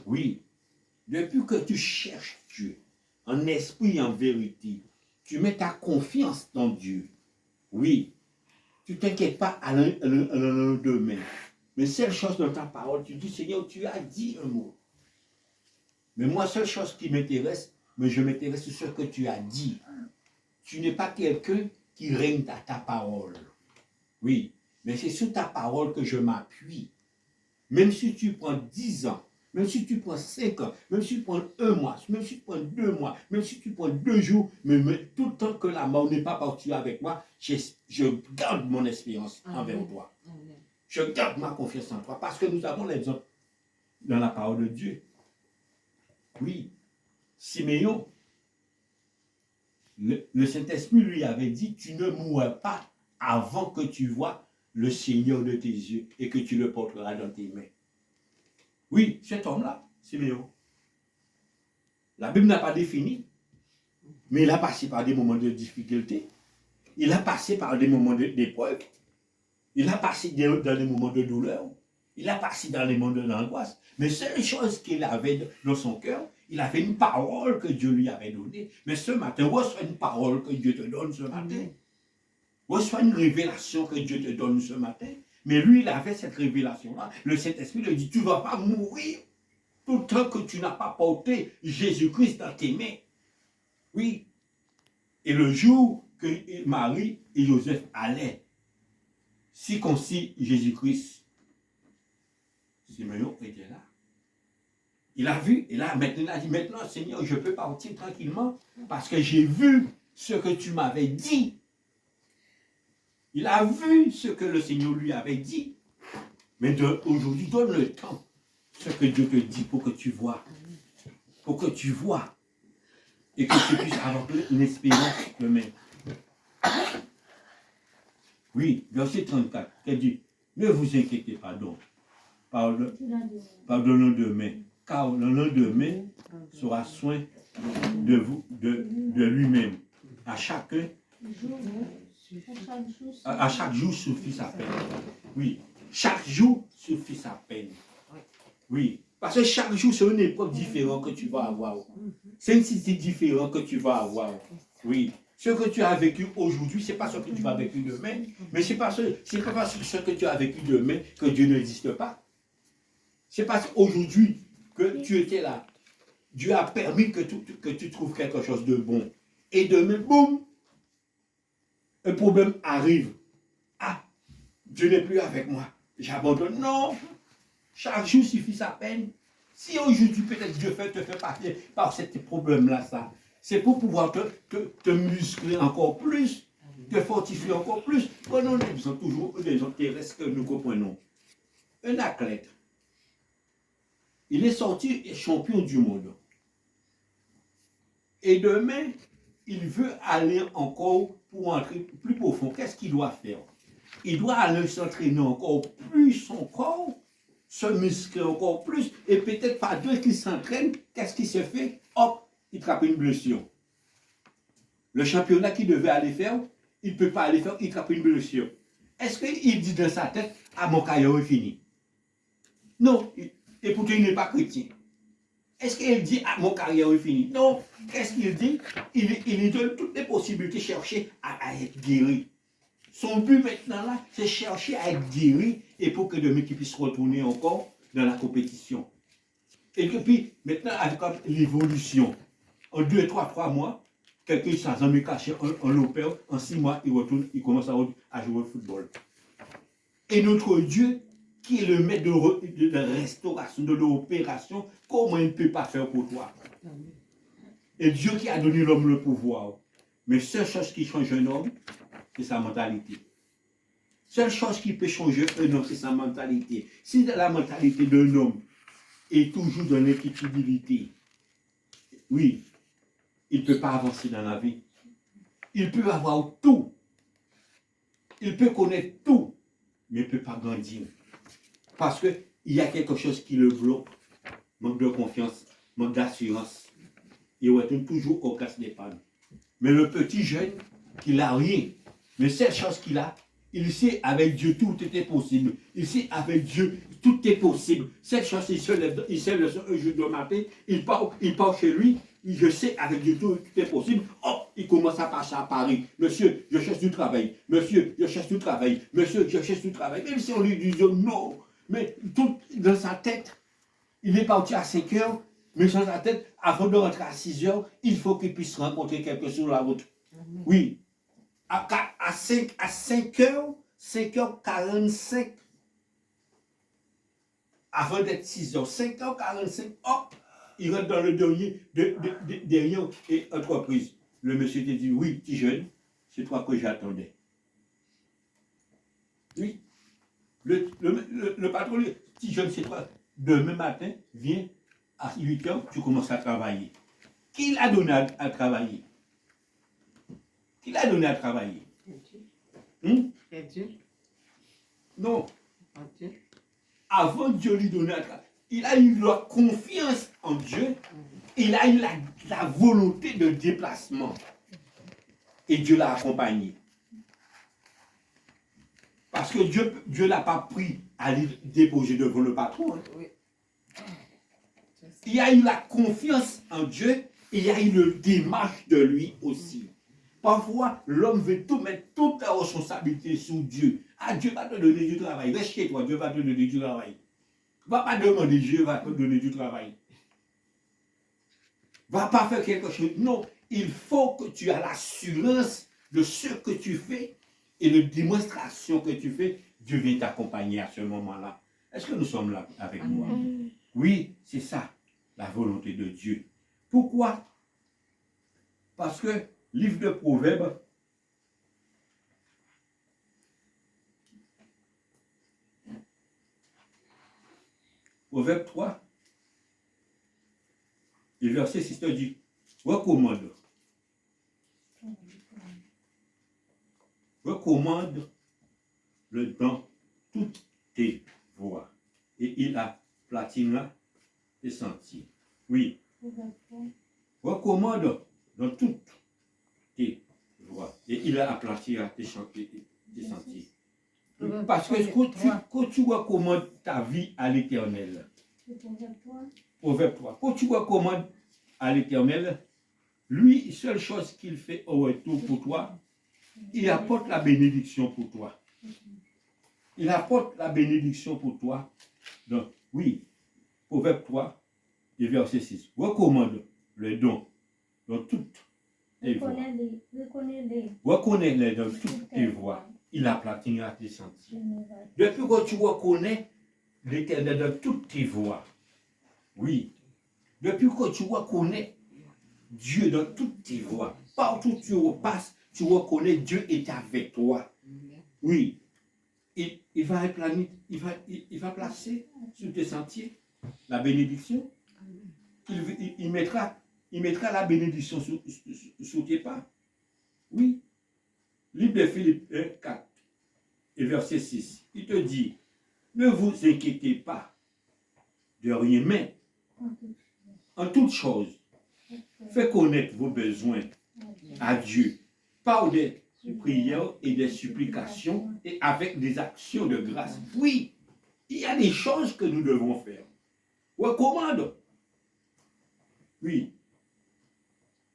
Oui, depuis que tu cherches Dieu, en esprit et en vérité, tu mets ta confiance dans Dieu. Oui, tu ne t'inquiètes pas à l'un demain. Mais seule chose dans ta parole, tu dis, Seigneur, tu as dit un mot. Mais moi, seule chose qui m'intéresse, mais je m'intéresse sur ce que tu as dit. Tu n'es pas quelqu'un qui règne à ta parole. Oui, mais c'est sur ta parole que je m'appuie. Même si tu prends 10 ans, même si tu prends 5 ans, même si tu prends 1 mois, même si tu prends 2 mois, même si tu prends 2 jours, mais tout le temps que la mort n'est pas partie avec moi, je garde mon espérance envers toi. Je garde ma confiance en toi parce que nous avons l'exemple dans la parole de Dieu. Oui, Siméon, le Saint-Esprit lui avait dit, tu ne mourras pas avant que tu vois le Seigneur de tes yeux et que tu le porteras dans tes mains. Oui, cet homme-là, Siméon. La Bible n'a pas défini, mais il a passé par des moments de difficulté. Il a passé par des moments d'épreuve. Il a passé dans des moments de douleur. Il a passé dans les moments d'angoisse. Mais seule chose qu'il avait dans son cœur, il avait une parole que Dieu lui avait donnée. Mais ce matin, reçois une parole que Dieu te donne ce matin. Reçois une révélation que Dieu te donne ce matin. Mais lui, il avait cette révélation-là. Le Saint-Esprit lui dit, tu ne vas pas mourir tout le temps que tu n'as pas porté Jésus-Christ dans tes mains. Oui. Et le jour que Marie et Joseph allaient circoncire Jésus-Christ, Simeon était là. Il a vu, et là, maintenant, il a dit, maintenant, Seigneur, je peux partir tranquillement parce que j'ai vu ce que tu m'avais dit. Il a vu ce que le Seigneur lui avait dit. Mais aujourd'hui, donne le temps, ce que Dieu te dit pour que tu vois. Pour que tu vois. Et que tu puisses avoir une espérance demain. Oui, verset 34, elle dit, ne vous inquiétez pas donc. Pardonnons demain, car le lendemain sera soin de vous, de lui-même. À chaque jour suffit sa peine. Oui, chaque jour suffit sa peine. Oui, parce que chaque jour c'est une épreuve différente que tu vas avoir. C'est une cité différente que tu vas avoir. Oui. Ce que tu as vécu aujourd'hui, ce n'est pas ce que tu vas vécu demain, mais ce n'est pas parce que ce que tu as vécu demain que Dieu n'existe pas. C'est parce qu'aujourd'hui que tu étais là. Dieu a permis que tu trouves quelque chose de bon. Et demain, boum, un problème arrive. Ah, Dieu n'est plus avec moi. J'abandonne. Non, chaque jour suffit sa peine. Si aujourd'hui peut-être Dieu te fait passer par ce problème-là, ça, c'est pour pouvoir te muscler encore plus, te fortifier encore plus. Prenons l'exemple toujours des gens terrestres que nous comprenons. Un athlète, il est sorti champion du monde. Et demain, il veut aller encore pour entrer plus profond. Qu'est-ce qu'il doit faire? Il doit aller s'entraîner encore plus son corps, se muscler encore plus, et peut-être par deux qui s'entraînent, qu'est-ce qui se fait? Hop, il trappe une blessure. Le championnat qu'il devait aller faire, il ne peut pas aller faire, il trappe une blessure. Est-ce qu'il dit dans sa tête, ah, mon carrière est fini? Non, et pourtant il n'est pas chrétien. Est-ce qu'il dit, ah, mon carrière est fini? Non, qu'est-ce qu'il dit? Il donne toutes les possibilités, chercher à être guéri. Son but maintenant là, c'est chercher à être guéri et pour que demain qu'il puisse retourner encore dans la compétition. Et puis, maintenant, avec l'évolution, en 2, 3 mois, quelqu'un sans jamais caché, on l'opère, en 6 mois, il retourne, il commence à jouer au football. Et notre Dieu, qui est le maître de la restauration, de l'opération, comment il ne peut pas faire pour toi? Et Dieu qui a donné l'homme le pouvoir. Mais seule chose qui change un homme, c'est sa mentalité. Seule chose qui peut changer un homme, c'est sa mentalité. Si la mentalité d'un homme est toujours dans l'inquiétude, oui, il ne peut pas avancer dans la vie. Il peut avoir tout. Il peut connaître tout, mais il ne peut pas grandir. Parce qu'il y a quelque chose qui le bloque. Manque de confiance, manque d'assurance. Il retourne toujours au casse des pannes. Mais le petit jeune, il n'a rien. Mais cette chose qu'il a, il sait avec Dieu tout était possible. Il sait avec Dieu tout est possible. Cette chose, il se lève un jour de matin, il part chez lui, je sais avec Dieu tout est possible. Oh, il commence à passer à Paris. Monsieur, je cherche du travail. Monsieur, je cherche du travail. Monsieur, je cherche du travail. Même si on lui dit non, mais tout dans sa tête, il est parti à 5 heures, mais dans sa tête, avant de rentrer à 6 heures, il faut qu'il puisse rencontrer quelqu'un sur la route. Oui. À 5 heures, 5h45, avant d'être 6 heures, 5h45, hop, il rentre dans le derrière et entreprise. Le monsieur te dit, oui, petit jeune, c'est toi que j'attendais. Oui. Le patron dit, petit jeune, c'est toi. Demain matin, viens, à 8 heures, tu commences à travailler. Qui l'a donné à travailler? Qui l'a donné à travailler? C'est Dieu. Non. Dieu. Avant Dieu lui donner à travailler, il a eu la confiance en Dieu, il a eu la volonté de déplacement. Et Dieu l'a accompagné. Parce que Dieu ne l'a pas pris à aller déposer devant le patron. Hein. Oui. Il y a eu la confiance en Dieu et il y a eu le démarche de lui aussi. Parfois, l'homme veut tout mettre toute la responsabilité sur Dieu. Ah, Dieu va te donner du travail. Reste chez toi, Dieu va te donner du travail. Va pas demander, Dieu va te donner du travail. Va pas faire quelque chose. Non, il faut que tu aies l'assurance de ce que tu fais et de démonstration que tu fais. Dieu vient t'accompagner à ce moment-là. Est-ce que nous sommes là avec moi? Oui, c'est ça, la volonté de Dieu. Pourquoi? Parce que livre de Proverbes, Proverbe 3, et verset 6 te dit, recommande le dans toutes tes voies. Et il aplatira tes sentiers. Oui. Recommande dans toutes tes voies. Et il aplatira tes sentiers. Parce que quand tu recommandes ta vie à l'Éternel, Proverbe 3, quand tu recommandes à l'Éternel, lui, seule chose qu'il fait au retour pour toi, il apporte la bénédiction pour toi. Il apporte la bénédiction pour toi. Donc, oui, Proverbe 3 et verset 6. Recommande le don dans toutes tes voies. Reconnais-les dans toutes tes voies. Il aplatira tes sentiers. Depuis que tu reconnais l'Éternel dans toutes tes voies, oui, depuis que tu reconnais Dieu dans toutes tes voies, partout où tu repasses, tu reconnais Dieu est avec toi. Oui, il va placer sur tes sentiers la bénédiction. Il mettra la bénédiction sur tes pas. Oui. Livre de Philippe 1, 4 et verset 6. Il te dit, ne vous inquiétez pas de rien, mais en toute chose, faites connaître vos besoins à Dieu par des prières et des supplications et avec des actions de grâce. Oui, il y a des choses que nous devons faire. Recommande, oui,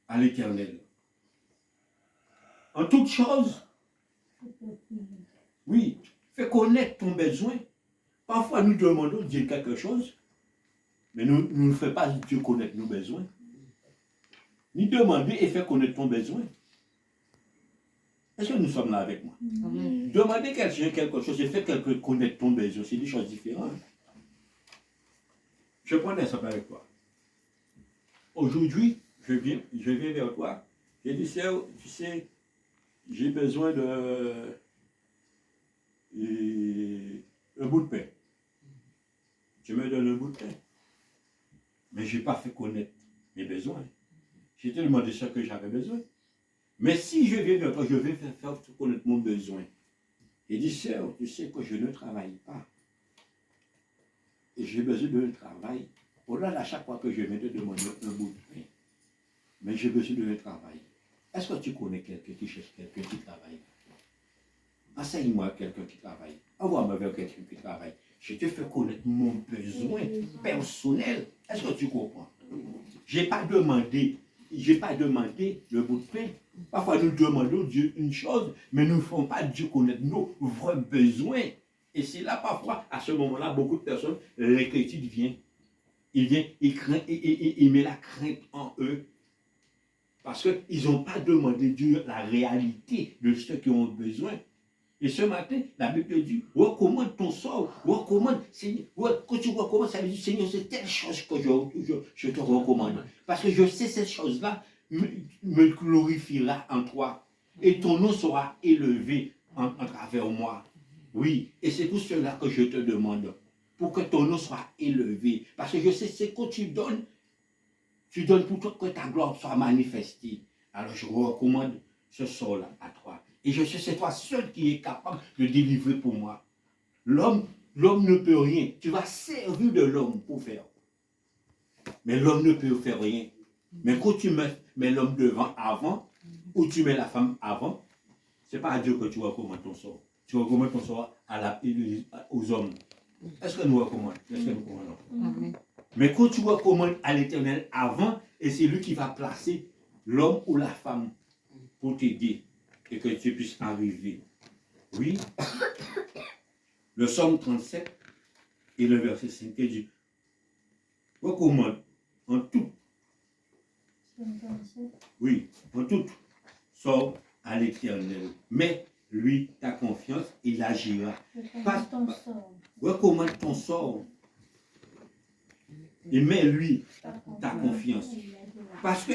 à l'Éternel. En toute chose, oui, fais connaître ton besoin. Parfois, nous demandons Dieu quelque chose, mais nous ne faisons pas Dieu connaître nos besoins. Ni demander et faire connaître ton besoin. Est-ce que nous sommes là avec moi? Demander quelque chose et faire connaître ton besoin, c'est des choses différentes. Je prends un exemple avec toi. Aujourd'hui, je viens vers toi. J'ai dit, tu sais, j'ai besoin de un bout de pain. Tu me donnes un bout de pain. Mais je n'ai pas fait connaître mes besoins. J'ai te demandé ce que j'avais besoin. Mais si je viens vers toi, je vais faire connaître mon besoin. J'ai dit, sœur, tu sais que je ne travaille pas. Et j'ai besoin d'un travail. Au-delà à chaque fois que je viens te demander un bout de pain. Mais j'ai besoin d'un travail. Est-ce que tu connais quelqu'un qui cherche quelqu'un qui travaille? Enseigne-moi quelqu'un qui travaille. Envoie-moi vers quelqu'un qui travaille. Je te fais connaître mon besoin personnel. Est-ce que tu comprends? Je n'ai pas demandé le bout de pain. Parfois, nous demandons Dieu une chose, mais nous ne faisons pas Dieu connaître nos vrais besoins. Et c'est là, parfois, à ce moment-là, beaucoup de personnes, l'inquiétude vient. Il met la crainte en eux. Parce qu'ils n'ont pas demandé Dieu la réalité de ce qu'ils ont besoin. Et ce matin, la Bible dit, recommande ton sort, recommande, Seigneur, quand tu recommandes, ça veut dire, Seigneur, c'est telle chose que je te recommande. Parce que je sais cette chose-là me glorifiera en toi. Et ton nom sera élevé en travers moi. Oui, et c'est pour cela que je te demande, pour que ton nom soit élevé. Parce que je sais ce que tu donnes pour que ta gloire soit manifestée. Alors je recommande ce sort-là à toi. Et je sais, c'est toi seul qui es capable de délivrer pour moi. L'homme ne peut rien. Tu vas servir de l'homme pour faire. Mais l'homme ne peut faire rien. Mais quand tu mets l'homme avant, ou tu mets la femme avant, ce n'est pas à Dieu que tu recommandes ton sort. Tu recommandes ton sort aux hommes. Est-ce que nous recommandons? Est-ce que nous recommandons? Mais quand tu recommandes à l'Éternel avant, et c'est lui qui va placer l'homme ou la femme pour t'aider et que tu puisses arriver. Oui. Le psaume 37 et le verset 5 dit, recommande en tout. Oui, en tout, sors à l'Éternel. Mais lui, ta confiance, il agira. Recommande ton sort. Et mets-lui ta confiance. Parce que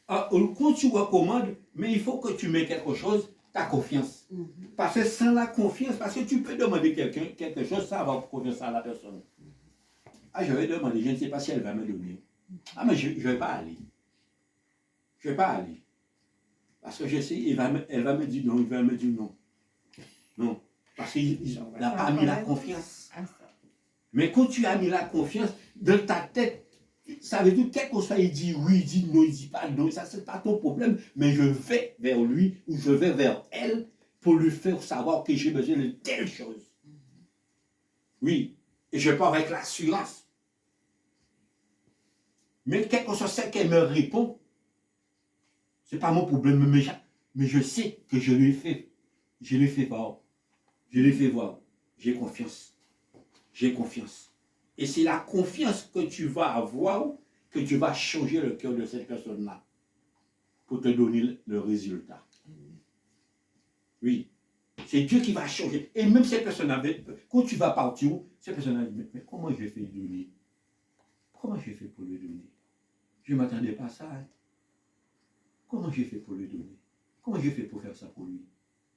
quand tu recommandes, mais il faut que tu mets quelque chose, ta confiance. Parce que sans la confiance, parce que tu peux demander quelque chose sans avoir confiance à la personne. Ah, je vais demander, je ne sais pas si elle va me donner. Ah, mais je ne vais pas aller. Je ne vais pas aller. Parce que je sais, elle va me dire non, il va me dire non. Non. Parce qu'il n'a pas mis la confiance. Mais quand tu as mis la confiance dans ta tête, ça veut dire quel que soit, il dit oui, il dit non, il dit pas non, ça c'est pas ton problème, mais je vais vers lui ou je vais vers elle pour lui faire savoir que j'ai besoin de telle chose. Oui, et je pars avec l'assurance. Mais quel que soit ce qu'elle me répond, c'est pas mon problème, mais je sais que je lui ai fait voir. Je lui ai fait voir. J'ai confiance. J'ai confiance. Et c'est la confiance que tu vas avoir que tu vas changer le cœur de cette personne-là pour te donner le résultat. Oui. C'est Dieu qui va changer. Et même cette personne-là, quand tu vas partir, cette personne-là dit, mais comment je fais donner? Comment j'ai fait pour lui donner? Je ne m'attendais pas à ça. Hein? Comment j'ai fait pour lui donner? Comment j'ai fait pour faire ça pour lui?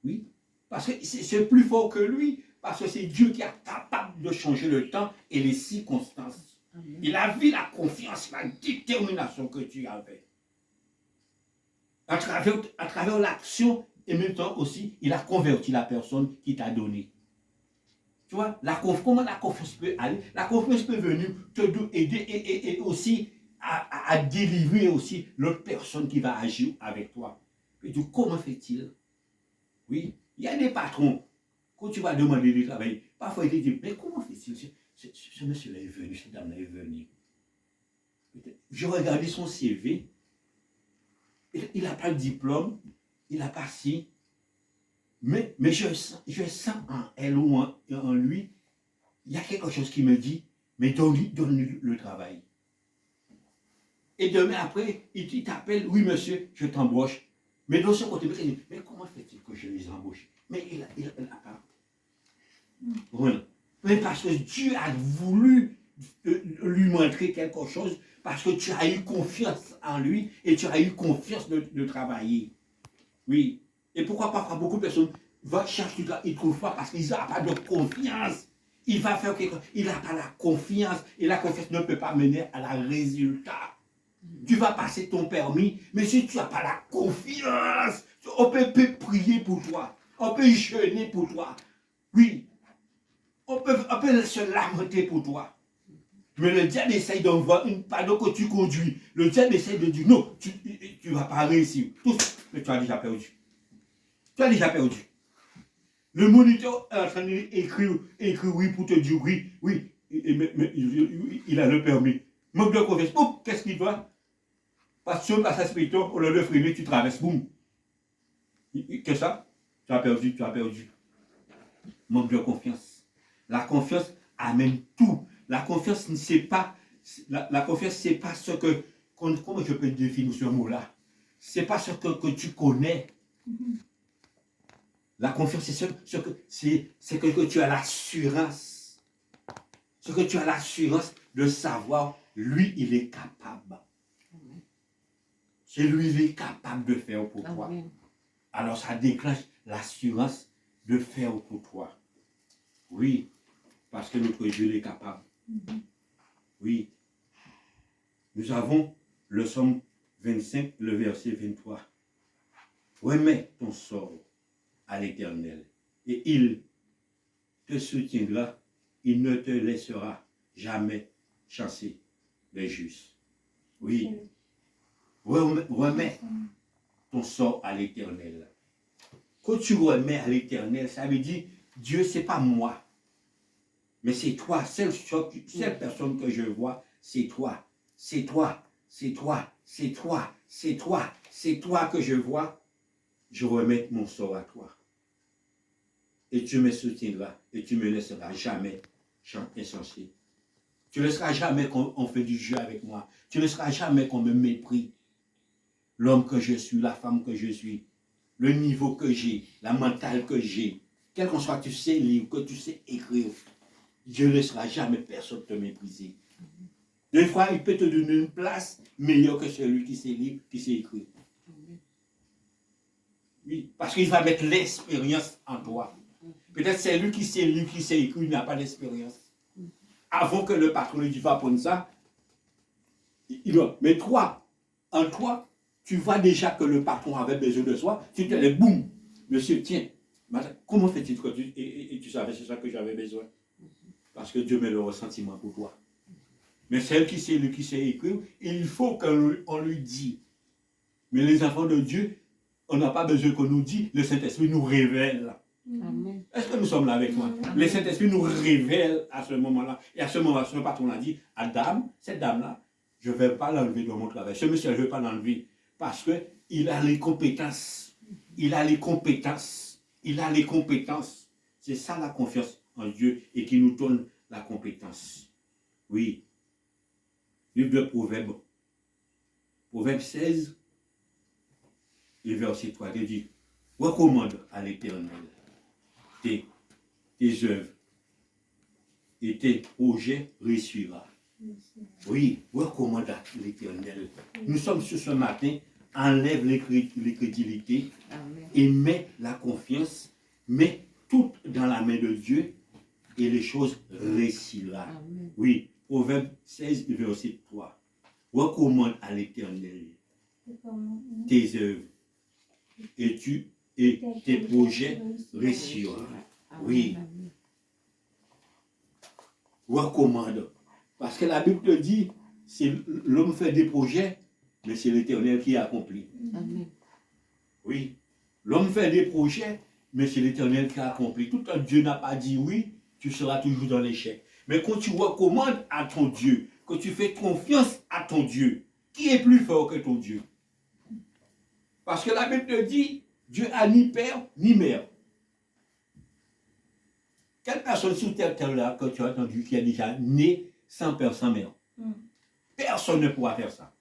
Oui. Parce que c'est plus fort que lui. Parce que c'est Dieu qui est capable de changer le temps et les circonstances. Amen. Il a vu la confiance, la détermination que tu avais. À travers l'action, et en même temps aussi, il a converti la personne qui t'a donné. Tu vois, comment la confiance peut aller? La confiance peut venir te aider et aussi à délivrer aussi l'autre personne qui va agir avec toi. Et donc, comment fait-il? Oui, il y a des patrons, quand tu vas demander du travail, parfois ils te disent, mais comment fait-il? Ce monsieur-là est venu, cette dame-là est venue. Je regardais son CV, il n'a pas le diplôme, il n'a pas ci, mais je sens en elle ou en lui, il y a quelque chose qui me dit, mais donne-lui le travail. Et demain après, il t'appelle, oui monsieur, je t'embauche. Mais de ce côté, il dit, mais comment fait-il que je les embauche? Mais il n'a pas. Voilà. Mais parce que Dieu a voulu lui montrer quelque chose, parce que tu as eu confiance en lui et tu as eu confiance de travailler. Oui. Et pourquoi parfois beaucoup de personnes vont chercher du travail, ils ne trouvent pas parce qu'ils n'ont pas de confiance. Il va faire quelque chose, il n'a pas la confiance, et la confiance ne peut pas mener à la résultat. Tu vas passer ton permis, mais si tu n'as pas la confiance, on peut prier pour toi, on peut jeûner pour toi. Oui, on peut se lamenter pour toi. Mais le diable essaye d'envoyer une panneau que tu conduis. Le diable essaye de dire non, tu ne vas pas réussir. Tout, mais tu as déjà perdu. Tu as déjà perdu. Le moniteur est en train d'écrire oui pour te dire oui, oui, mais il a le permis. Manque de confiance. Oh, qu'est-ce qu'il doit? Parce que sur le passage spirituel, au lieu de freiner, tu traverses, boum. Que ça? Tu as perdu, tu as perdu. Manque de confiance. La confiance amène tout. La confiance ne sait pas, la confiance, c'est pas ce que, comment je peux définir ce mot-là? C'est pas ce que tu connais. La confiance, c'est que tu as l'assurance. Ce que tu as l'assurance de savoir, lui, il est capable. C'est lui, il est capable de faire pour toi. Alors ça déclenche l'assurance de faire pour toi. Oui, parce que notre Dieu est capable. Oui. Nous avons le psaume 25, le verset 23. Remets ton sort à l'Éternel et il te soutiendra, il ne te laissera jamais chasser les justes. Oui. Remets ton sort à l'Éternel. Quand tu remets à l'Éternel, ça veut dire Dieu, c'est pas moi, mais c'est toi. Seule personne que je vois, c'est toi. C'est toi, c'est toi, c'est toi, c'est toi, c'est toi que je vois. Je remets mon sort à toi. Et tu me soutiendras et tu ne me laisseras jamais insensé. Tu ne laisseras jamais qu'on fait du jeu avec moi. Tu ne laisseras jamais qu'on me méprise. L'homme que je suis, la femme que je suis, le niveau que j'ai, la mentale que j'ai, quel qu'on soit, tu sais lire, que tu sais écrire, Dieu ne laissera jamais personne te mépriser. Des fois, il peut te donner une place meilleure que celui qui sait lire, qui sait écrire. Oui, parce qu'il va mettre l'expérience en toi. Peut-être c'est lui qui sait lire, qui sait écrire, il n'a pas d'expérience. Avant que le patron lui dise, va prendre ça, mais toi, en toi, tu vois déjà que le patron avait besoin de soi, tu te dis, boum, monsieur, tiens, comment fait-il que tu savais, c'est ça que j'avais besoin? Parce que Dieu met le ressentiment pour toi. Mais celle qui sait écrire, il faut qu'on lui dise. Mais les enfants de Dieu, on n'a pas besoin qu'on nous dise, le Saint-Esprit nous révèle. Amen. Est-ce que nous sommes là avec moi? Amen. Le Saint-Esprit nous révèle à ce moment-là. Et à ce moment-là, ce patron a dit, Adam, cette dame-là, je ne vais pas l'enlever de mon travail. Ce monsieur, je ne vais pas l'enlever. Parce qu'il a les compétences. Il a les compétences. Il a les compétences. C'est ça la confiance en Dieu et qui nous donne la compétence. Oui. Livre de Proverbes. Proverbe 16, le verset 3, il dit, recommande à l'Éternel tes œuvres et tes projets réussira. Oui, recommande à l'Éternel. Nous sommes sur ce matin, enlève l'incrédulité et mets la confiance, mets tout dans la main de Dieu et les choses réussiront. Oui, Proverbe 16, verset 3. Recommande à l'Éternel tes œuvres et tes projets réussiront. Oui. Recommande. Parce que la Bible te dit, l'homme fait des projets, mais c'est l'Éternel qui accomplit. Amen. Oui. L'homme fait des projets, mais c'est l'Éternel qui accomplit. Tout un Dieu n'a pas dit oui, tu seras toujours dans l'échec. Mais quand tu recommandes à ton Dieu, que tu fais confiance à ton Dieu, qui est plus fort que ton Dieu? Parce que la Bible te dit, Dieu a ni père ni mère. Quelle personne sur terre là que tu as entendu qui a déjà né sans père, sans mère? Personne ne pourra faire ça.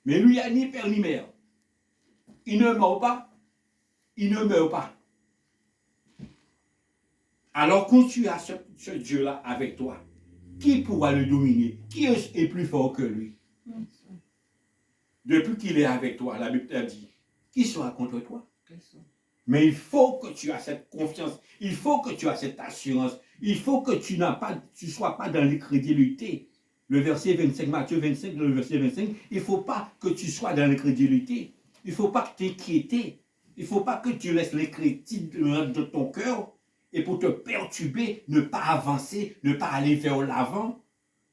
Mais lui, il n'a ni père ni mère. Il ne meurt pas. Il ne meurt pas. Alors quand tu as ce Dieu-là avec toi, qui pourra le dominer? Qui est plus fort que lui? Depuis qu'il est avec toi, la Bible t'a dit, qui sera contre toi? Mais il faut que tu aies cette confiance, il faut que tu aies cette assurance, il faut que tu ne sois pas dans l'incrédulité. Le verset 25, Matthieu 25, le verset 25, il ne faut pas que tu sois dans l'incrédulité. Il ne faut pas t'inquiéter. Il ne faut pas que tu laisses l'inquiétude de ton cœur et pour te perturber, ne pas avancer, ne pas aller vers l'avant.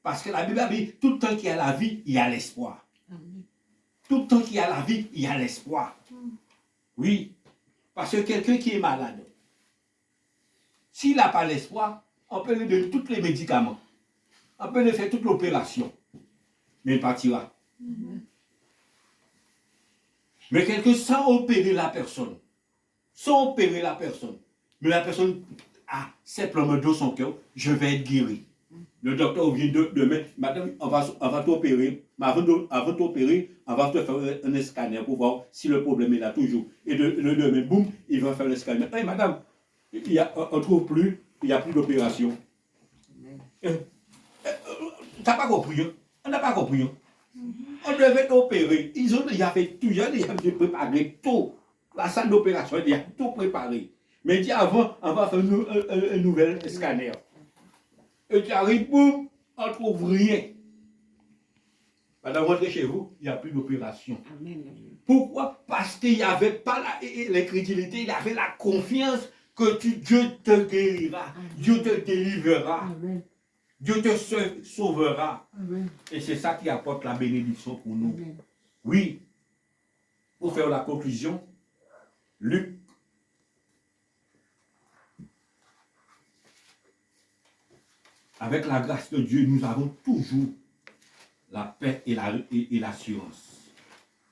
Parce que la Bible dit, tout le temps qu'il y a la vie, il y a l'espoir. Tout le temps qu'il y a la vie, il y a l'espoir. Oui. Parce que quelqu'un qui est malade, s'il n'a pas l'espoir, on peut lui donner tous les médicaments. On peut lui faire toute l'opération. Mais il partira. Mais quelqu'un sans opérer la personne, mais la personne a simplement dans son cœur, je vais être guéri. Le docteur vient demain, madame, on va t'opérer, mais avant de t'opérer, on va te faire un scanner pour voir si le problème est là toujours. Et le demain, boum, il va faire le scanner. Hey, madame, on ne trouve plus, il n'y a plus d'opération. Tu n'as pas compris, hein? On n'a pas compris. Hein? On devait t'opérer. Ils ont déjà fait tout, ils ont déjà préparé tout. La salle d'opération, il y a tout préparé. Mais dit avant, on va faire un nouvel scanner. Et tu arrives, boum, on ne trouve rien. Madame, rentrez chez vous, il n'y a plus d'opération. Pourquoi? Parce qu'il n'y avait pas l'incrédulité, il y avait la confiance que Dieu te guérira, Dieu te délivrera, Dieu te sauvera. Et c'est ça qui apporte la bénédiction pour nous. Oui. Pour faire la conclusion, Luc. Avec la grâce de Dieu, nous avons toujours la paix et l'assurance.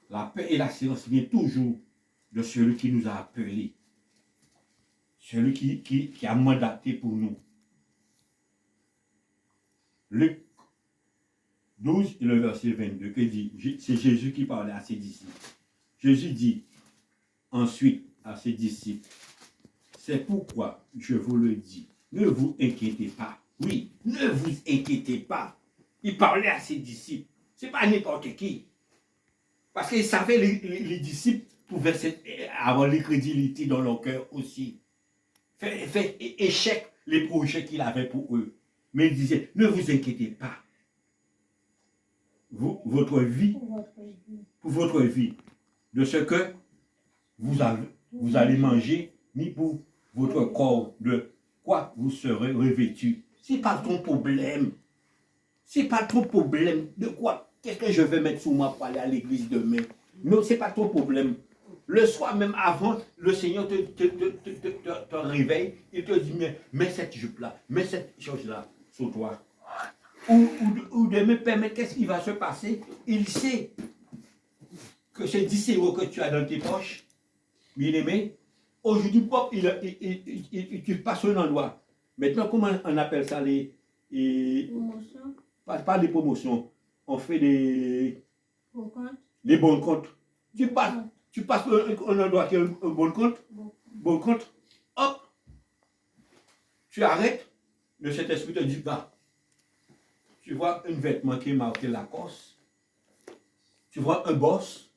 La paix et l'assurance vient toujours de celui qui nous a appelés. Celui qui a mandaté pour nous. Luc 12 et le verset 22, que dit? C'est Jésus qui parlait à ses disciples. Jésus dit ensuite à ses disciples, c'est pourquoi je vous le dis, ne vous inquiétez pas. Oui, ne vous inquiétez pas. Il parlait à ses disciples. Ce n'est pas n'importe qui. Parce qu'il savait les disciples pouvaient avoir l'incrédulité dans leur cœur aussi. Faire échec les projets qu'il avait pour eux. Mais il disait, ne vous inquiétez pas. Pour votre vie, de ce que vous allez manger, ni pour votre corps, de quoi vous serez revêtus. Ce n'est pas ton problème. C'est pas ton problème. De quoi? Qu'est-ce que je vais mettre sur moi pour aller à l'église demain? Non, ce n'est pas ton problème. Le soir même avant, le Seigneur te réveille. Il te dit, mets cette jupe-là, mets cette chose-là sur toi. Ou demain, permettre qu'est-ce qui va se passer? Il sait que c'est 10 € que tu as dans tes poches, bien aimé. Aujourd'hui, pop, tu passes un endroit. Maintenant, comment on appelle ça les promotions? Pas des promotions. On fait des bons comptes. Tu passes un endroit qui est un bon compte. Hop, tu arrêtes. Le Saint-Esprit te dit, va. Tu vois un vêtement qui est marqué Lacoste. Tu vois un boss.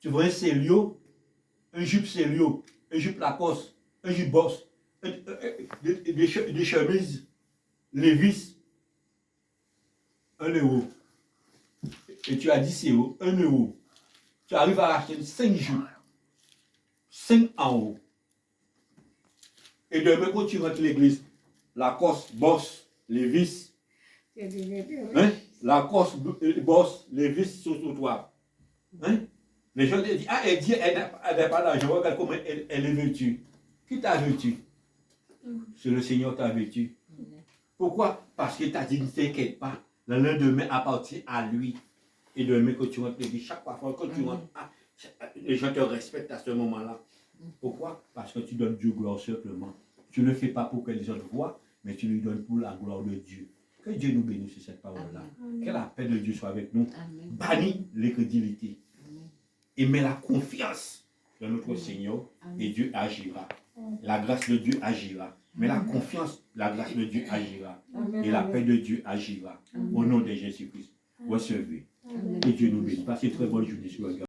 Tu vois un Célio. Un jupe Célio. Un jupe Lacoste. Un jupe boss. Des chemises Levi's. 1 €. Et tu as 10 €. 1 €. Tu arrives à acheter 5 jupes. 5 en haut. Et demain, quand tu rentres à l'église, Lacoste, Boss, Levi's, Hein? La cosse bosse, les vis sont sur toi. Hein? Les gens te disent, ah, elle dit, elle n'a pas d'argent, regarde comment elle est vêtue. Qui t'a vêtu? C'est le Seigneur t'a vêtu. Pourquoi? Parce que ta dignité ne quitte pas. Le lendemain appartient à lui. Et le lendemain, quand tu rentres l'église, chaque fois quand tu rentres, les gens te respectent à ce moment-là. Pourquoi? Parce que tu donnes Dieu gloire simplement. Tu ne le fais pas pour que les autres voient, mais tu lui donnes pour la gloire de Dieu. Que Dieu nous bénisse sur cette parole-là. Que la paix de Dieu soit avec nous. Bannis l'incrédulité. Et mets la confiance dans notre Seigneur et Dieu agira. La grâce de Dieu agira. Mais la confiance, la grâce de Dieu agira. Et la paix de Dieu agira. Au nom de Jésus-Christ. Recevez. Que Dieu nous bénisse. Passez une très bonne journée sur le gars.